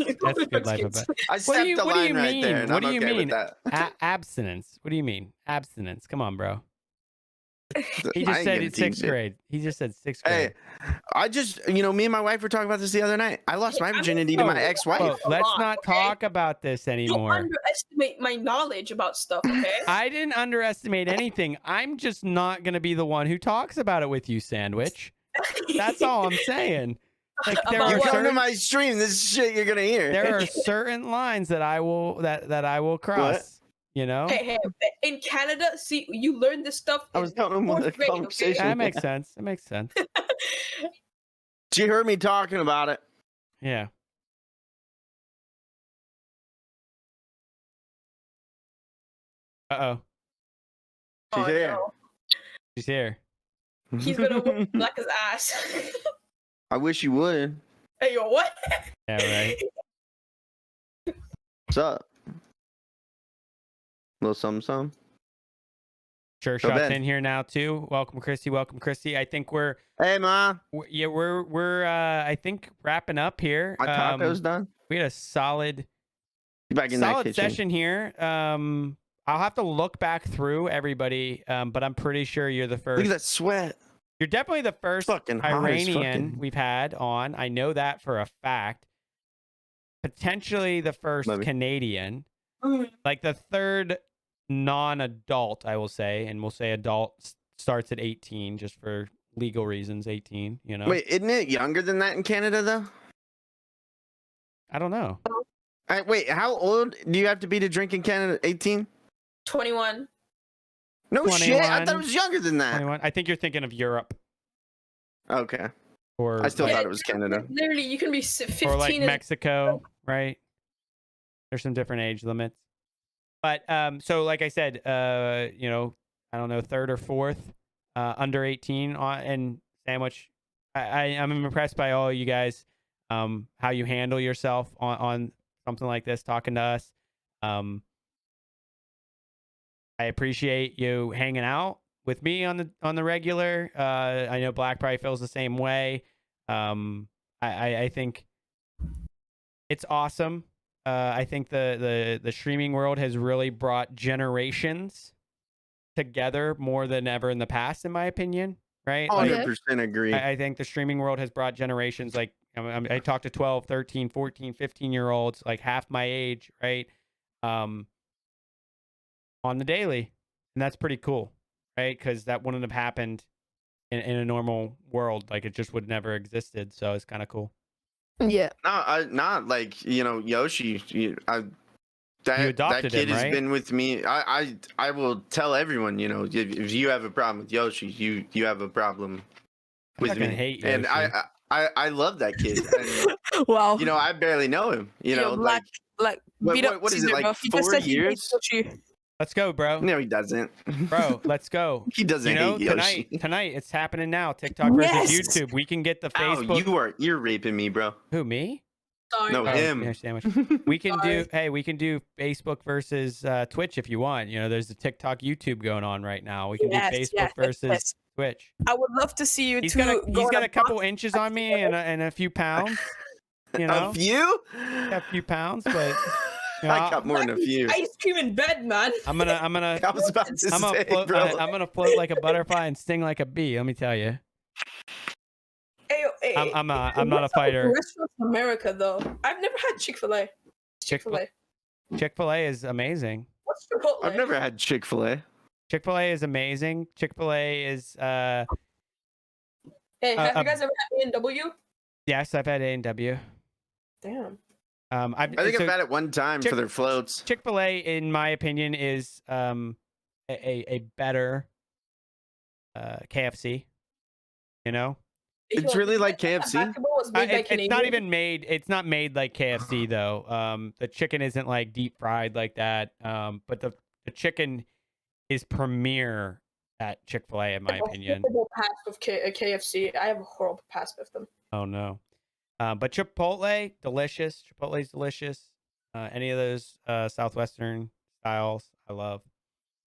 good life advice. I stepped the what do you line right mean? there, and What I'm do you okay mean? with that. Abstinence. What do you mean? Abstinence. Come on, bro. He I just ain't said gonna it's sixth teach it. grade. He just said sixth grade. Hey, I just, me and my wife were talking about this the other night. I lost my virginity to Oh, my ex-wife. Oh, let's lot, not okay? talk about this Don't anymore. underestimate my knowledge about stuff, okay? I didn't underestimate anything. I'm just not going to be the one who talks about it with you, Sandwich. That's all I'm saying. Like there About are You come to certain, my stream, this is shit you're gonna hear. there are certain lines that I will that I will cross. You know, Hey, in Canada, see, you learn this stuff I in was telling him what the fourth grade, conversation. okay? that makes sense. It makes sense. She heard me talking about it. Yeah. Uh-oh. She's here. No. She's here. He's gonna whip black his ass. I wish you would. Hey, yo, what? Yeah, right. What's up? Little something. Sure Go shots Ben. in here now too. Welcome, Christy. Welcome, Christy. I think we're Hey, Ma. we're I think wrapping up here. My taco's done. We had a solid You back in that solid kitchen. session here. I'll have to look back through everybody, but I'm pretty sure you're the first. Look at that sweat. You're definitely the first Fucking hot as Iranian fucking- we've had on. I know that for a fact. Potentially the first Maybe. Canadian. Like the third non-adult, I will say, and we'll say adult starts at 18 just for legal reasons. 18, you know. Wait, isn't it younger than that in Canada though? I don't know. Wait, how old do you have to be to drink in Canada? 18? 21. No shit. I 21. thought it was younger than that. 21. I think you're thinking of Europe Okay. or I still Yeah, thought it was Canada. Literally, you can be 15 or like and Mexico, right? There's some different age limits. But so like I said, you know, I don't know, third or fourth, under 18 on and Sandwich. I'm impressed by all you guys, how you handle yourself on something like this, talking to us. I appreciate you hanging out with me on the regular. I know Black probably feels the same way. I think it's awesome. I think the streaming world has really brought generations together more than ever in the past, in my opinion. Right? Like, 100% agree. I think the streaming world has brought generations. Like I talk to 12, 13, 14, 15-year-olds, like half my age, right? On the daily, and that's pretty cool, right? Because that wouldn't have happened in a normal world. Like it just would never existed. So it's kind of cool. Yeah. Not like Yoshi. That adopted kid him, has right? been with me. I will tell everyone. If you have a problem with Yoshi, you have a problem I with fucking me. hate And Yoshi. I love that kid. And, Wow. I barely know him. Yo, Like like what- beat up what is it, Caesar, like bro. He just 4 said he years? hates Yoshi. Let's go, bro. no, he doesn't. Bro, let's go. He doesn't You know, hate Yoshi. tonight it's happening now. TikTok versus Yes. YouTube. We can get the Ow, Facebook. you're raping me, bro. Who, me? Sorry. No, Oh, him. yeah, Sandwich. We can Sorry. we can do Facebook versus Twitch if you want. You know, there's the TikTok YouTube going on right now. We can do Facebook versus yes. Twitch. I would love to see you He's two got go on a couple box- inches on me and a few pounds. You know, A few? a few pounds, but you know, I got more than a few. Ice cream in bed, man. I'm gonna I was about to I'm gonna say, float. bro. I'm gonna float like a butterfly and sting like a bee. Let me tell you, Hey, yo, hey, I'm not a what's up with fighter. Restaurants in America, though. I've never had Chick-fil-A. Chick-fil-A. Chick-fil-A is amazing. What's Chipotle? I've never had Chick-fil-A. Chick-fil-A is amazing. Chick-fil-A is Hey, have you guys ever had A&W? yes, I've had A&W. Damn. I I think I've had it one time for their floats. Chick-fil-A, in my opinion, is a better KFC. You know, It's really like KFC? Basketball was made by it's not Canadians. even made. It's not made like KFC though. The chicken isn't like deep fried like that. But the chicken is premier at Chick-fil-A, in my I have a opinion. horrible past with KFC. I have a horrible past with them. Oh no. But Chipotle, delicious. Chipotle's delicious. Any of those Southwestern styles, I love.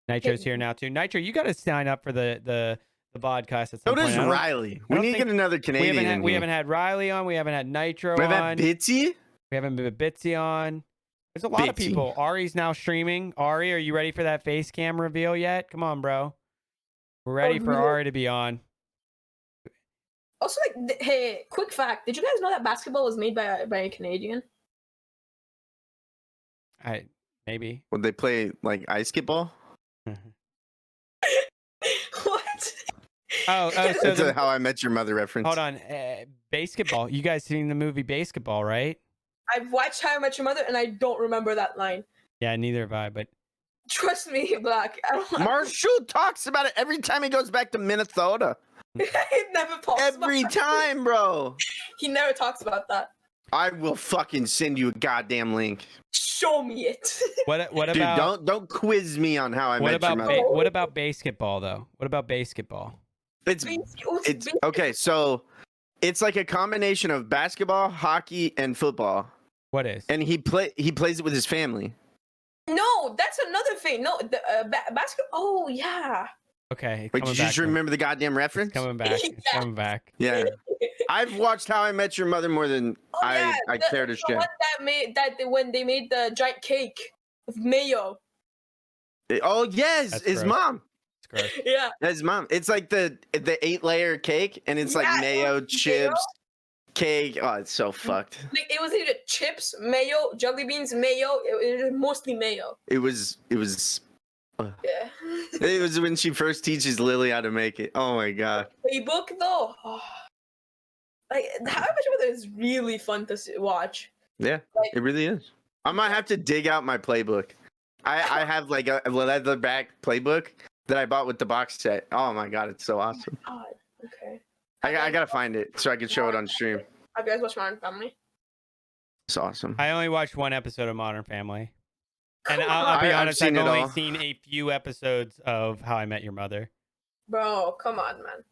Nitro's here now too. Nitro, you got to sign up for the podcast at So some point. does I don't- Riley. I We don't need to think- get another Canadian. We haven't had Riley on. We haven't had Nitro We haven't on. had Bitsy? We haven't been Bitsy on. There's a lot of Bitsy. people. Ari's now streaming. Ari, are you ready for that face cam reveal yet? Come on, bro. We're ready for no. Ari to be on. Also, like, hey, quick fact: did you guys know that basketball was made by a Canadian? Maybe. Would they play like ice ball? What? Oh, so That's a How I Met Your Mother reference. hold on. Basketball. You guys seen the movie Basketball, right? I've watched How I Met Your Mother, and I don't remember that line. Yeah, neither have I. But Trust me, Black. I don't. Marshall talks about it every time he goes back to Minnesota. He never talks Every about time, bro. He never talks about that. I will fucking send you a goddamn link. Show me it. what Dude, about don't quiz me on How I what Met Your about Mother. what about basketball though? What about basketball? It's okay. So it's like a combination of basketball, hockey, and football. What is? And he plays it with his family. No, that's another thing. No, the basketball. Oh yeah. Okay. Wait, did you just remember the goddamn reference? It's coming back. It's Yeah. coming back. Yeah. I've watched How I Met Your Mother more than Oh, yeah, I care to the share. one when they made the giant cake with mayo. Oh yes, That's his gross. mom. It's gross. Yeah. His mom. It's like the 8-layer cake, and it's like Yeah, mayo, mayo. chips, cake. Oh, it's so fucked. Like, it was either chips, mayo, jelly beans, mayo. It was mostly mayo. It was Yeah. it was when she first teaches Lily how to make it. Oh my god. Playbook though. Oh. Like, How I Met Your Mother is really fun to watch. Yeah, it really is. I might have to dig out my playbook. I have like a leatherback playbook that I bought with the box set. Oh my god, it's so awesome. God. Okay. I gotta find it so I can show it on stream. Have you guys watched Modern Family? It's awesome. I only watched one episode of Modern Family. And Come I'll be I've honest, seen I've it only all. seen a few episodes of How I Met Your Mother. Bro, come on, man.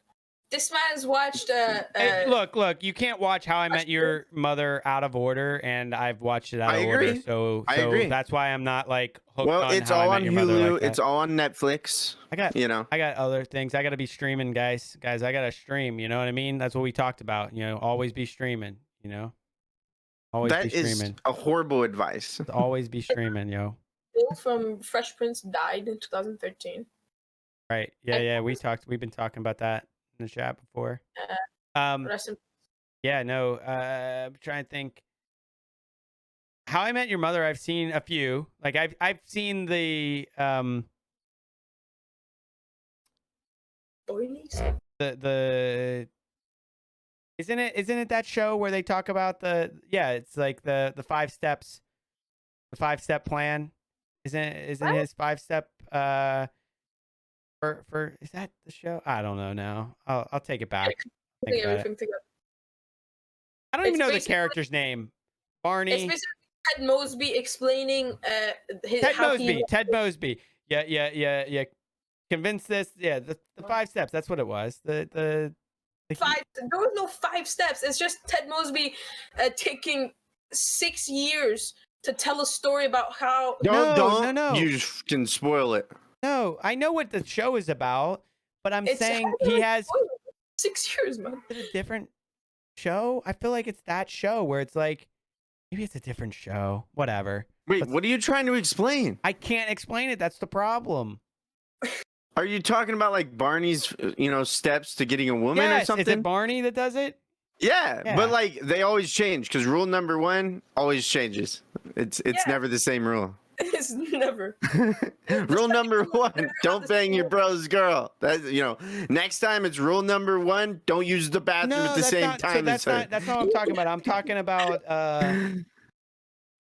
This man's watched. Hey, look, you can't watch How I Met Your Mother out of order, and I've watched it out I of order, agree. so I agree. that's why I'm not like hooked Well, on it's How all I on Met Your Mother Hulu. like that. It's all on Netflix. I got other things. I got to be streaming, guys. I got to stream. You know what I mean? That's what we talked about. You know, always be streaming. You know, always That be is streaming. a horrible advice. Always be streaming, yo. Bill from Fresh Prince died in 2013. Right? Yeah. We've been talking about that in the chat before. Rest in Yeah, no. I'm trying to think. How I Met Your Mother, I've seen a few. Like I've seen the Boilies? the isn't it that show where they talk about it's like the 5 steps, the 5-step plan? Isn't his 5-step for is that the show? I don't know now. I'll take it back. Think about it. Everything together. I don't even It's know the basically- character's name. It's Barney. basically Ted Mosby explaining Ted how Mosby. he. Ted Mosby. Yeah. Convince this. Yeah, the 5 steps. That's what it was. The Five. There was no 5 steps. It's just Ted Mosby taking 6 years to tell a story about how. Don't. No. You can spoil it. No, I know what the show is about, but I'm It's saying happened he like has 6 years, man. is it a different show. I feel like it's that show where it's like maybe it's a different show. Whatever. Wait, what are you trying to explain? I can't explain it. That's the problem. Are you talking about like Barney's, steps to getting a woman or Yes, something? is it Barney that does it? Yeah, Yeah. but like they always change because rule number 1 always changes. It's Yeah. never the same rule. It's never. Rule number 1: never don't the bang same your rule. bro's girl. That next time it's rule number 1: don't use the bathroom at the that's same not, so time that's as her. not that's not what I'm talking about. I'm talking about I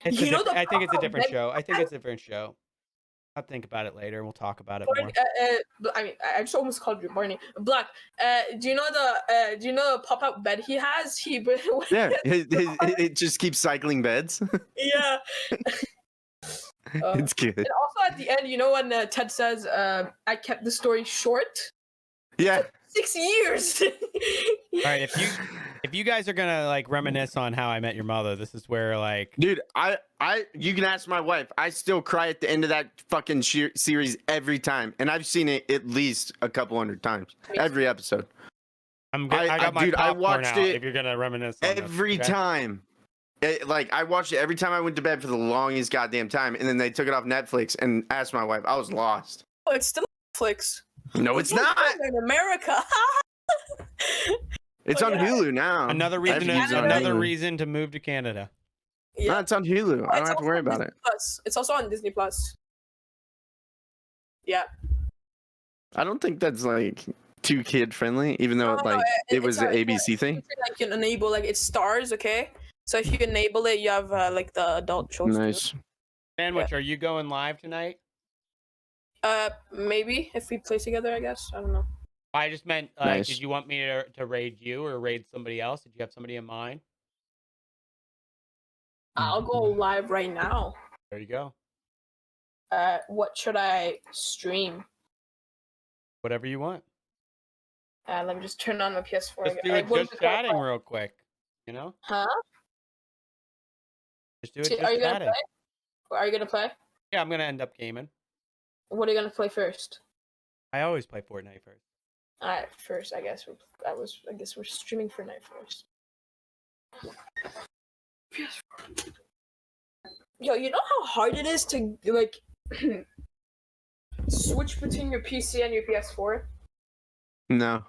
think it's a different show. I think it's a different show. I'll think about it later. We'll talk about it more. I mean, I just almost called you Barney. Black. Do you know the pop-up bed he has? Yeah, it just keeps cycling beds. Yeah. It's good. And also at the end, when Ted says, "I kept the story short." Yeah. 6 years. All right, if you guys are gonna like reminisce on How I Met Your Mother, this is where like Dude, you can ask my wife. I still cry at the end of that fucking series every time, and I've seen it at least a couple hundred times. Every episode, I got my dude, I popcorn watched out. it If you're gonna reminisce on every this, okay? time. I watched it every time I went to bed for the longest goddamn time, and then they took it off Netflix and asked my wife. I was lost. Oh, it's still Netflix. No, it's not. In America. It's Oh, on yeah. Hulu now. Another reason. I have to use it on Another Hulu. reason to move to Canada. No, it's on Hulu. I don't have to worry about it. Plus. It's also on Disney Plus. Yeah. I don't think that's like too kid friendly, even though it was an ABC thing. Like you can enable like it's stars, okay? So if you enable it, you have like the adult shows. Nice. Sandwich, are you going live tonight? Maybe if we play together, I guess. I don't know. I just meant, Nice. did you want me to raid you or raid somebody else? Did you have somebody in mind? I'll go live right now. There you go. What should I stream? Whatever you want. Let me just turn on my PS4. Just do it just chatting real quick. You know? Huh? Just do it just Are you gonna chatting. play? Are you gonna play? Yeah, I'm gonna end up gaming. What are you gonna play first? I always play Fortnite first. Alright, first I guess we're streaming Fortnite first. PS4. Yo, you know how hard it is to like switch between your PC and your PS4? No,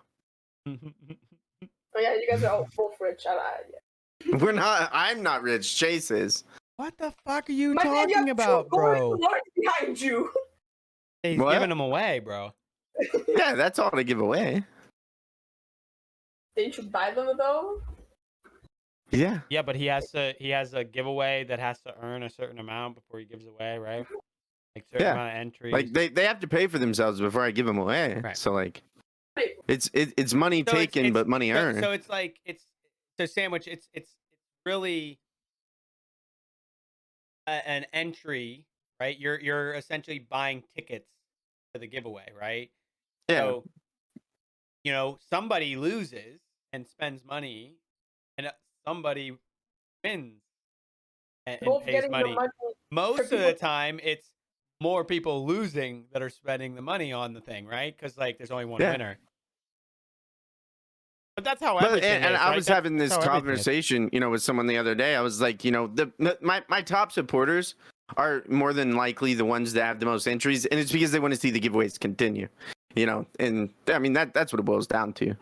Oh yeah, you guys are all both rich. Yeah. we're not. I'm not rich. Chase is. What the fuck are you My man, you talking have about, two bro? gold bars behind you. He's What? giving them away, bro. Yeah, that's all to give away. Didn't you buy them though? Yeah. Yeah, but he has a giveaway that has to earn a certain amount before he gives away, right? Like certain Yeah. amount of entries. Like they have to pay for themselves before I give them away. Right. So like, it's money So taken, but money earned. So it's like so sandwich. It's really an entry, right? You're essentially buying tickets for the giveaway, right? Yeah. So, you know, somebody loses and spends money, and somebody wins and Both pays getting money. your money. Most of the people- time, it's more people losing that are spending the money on the thing, right? Because like there's only one Yeah. winner. But that's how But, everything and is, I right? was That's- having this that's how everything is. conversation, with someone the other day. I was like, my top supporters are more than likely the ones that have the most entries, and it's because they want to see the giveaways continue. And I mean that's what it boils down to.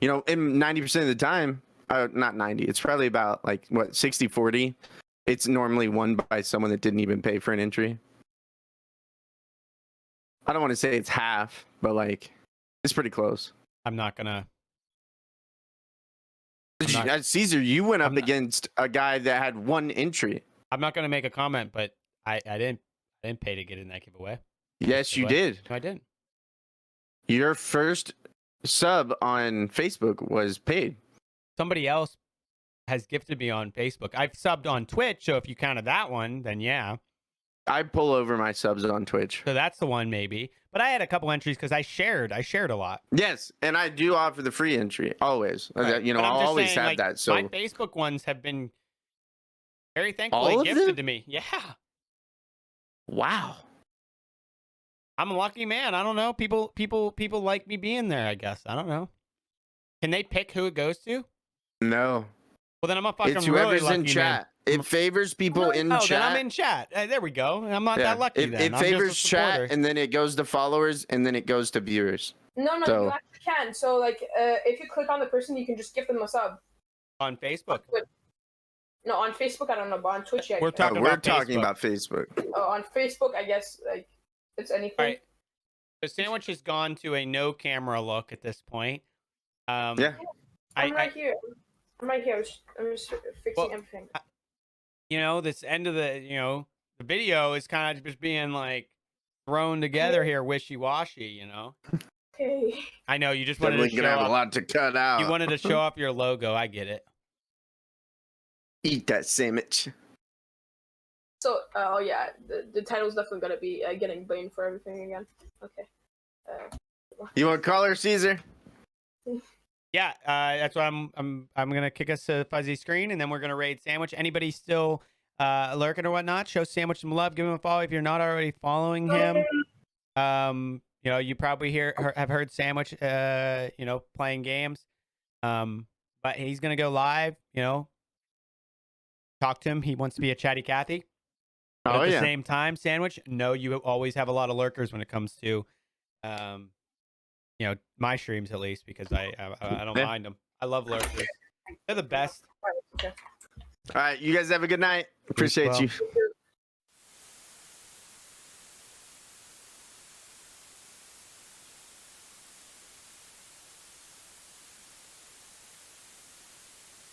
And 90% of the time, not 90, it's probably about like what 60-40. It's normally won by someone that didn't even pay for an entry. I don't want to say it's half, but like it's pretty close. I'm not gonna. Caesar, you went up I'm not- against a guy that had one entry. I'm not gonna make a comment, but I didn't pay to get in that giveaway. Yes, you What? did. No, I didn't. Your first sub on Facebook was paid. Somebody else has gifted me on Facebook. I've subbed on Twitch, so if you counted that one, then yeah. I pull over my subs on Twitch. So that's the one maybe. But I had a couple entries because I shared a lot. Yes, and I do offer the free entry always. Right. But I'm I'll just always saying, have like, that. So my Facebook ones have been very All thankfully of gifted them? to me. Yeah. wow. I'm a lucky man. I don't know. People like me being there, I guess. I don't know. Can they pick who it goes to? No, Well, then I'm a fucking it's really whoever's lucky in man. chat. It favors people in Oh, chat. then I'm in chat. There we go. I'm not that lucky It, then. it I'm just a favors chat, supporter. and then it goes to followers, and then it goes to viewers. No, So- you actually can. So like, if you click on the person, you can just give them a sub. On Facebook. No, on Facebook I don't know, but on Twitch, yeah. We're you can. talking We're about talking Facebook. about Facebook. On Facebook, I guess like it's anything. All right. The sandwich has gone to a no camera look at this point. Yeah. I'm right here. I'm right here. I'm just fixing Well, everything. This end of the video is kind of just being like thrown together here, wishy-washy, Okay. I know you just wanted to Definitely show gonna have a off. lot to cut out. You wanted to show off your logo. I get it. Eat that sandwich. So, oh yeah, the title's definitely gonna be getting blamed for everything again. Okay. You want to call her Caesar? Yeah, that's what I'm gonna kick us to fuzzy screen, and then we're gonna raid Sandwich. Anybody still lurking or whatnot? Show Sandwich some love. Give him a follow if you're not already following him. You probably have heard Sandwich, playing games. But he's gonna go live. Talk to him. He wants to be a chatty Cathy. But Oh at the yeah. same time, Sandwich, no, you always have a lot of lurkers when it comes to my streams at least, because I don't mind them. I love lurkers. They're the best. Okay. All right, you guys have a good night. Appreciate well. you.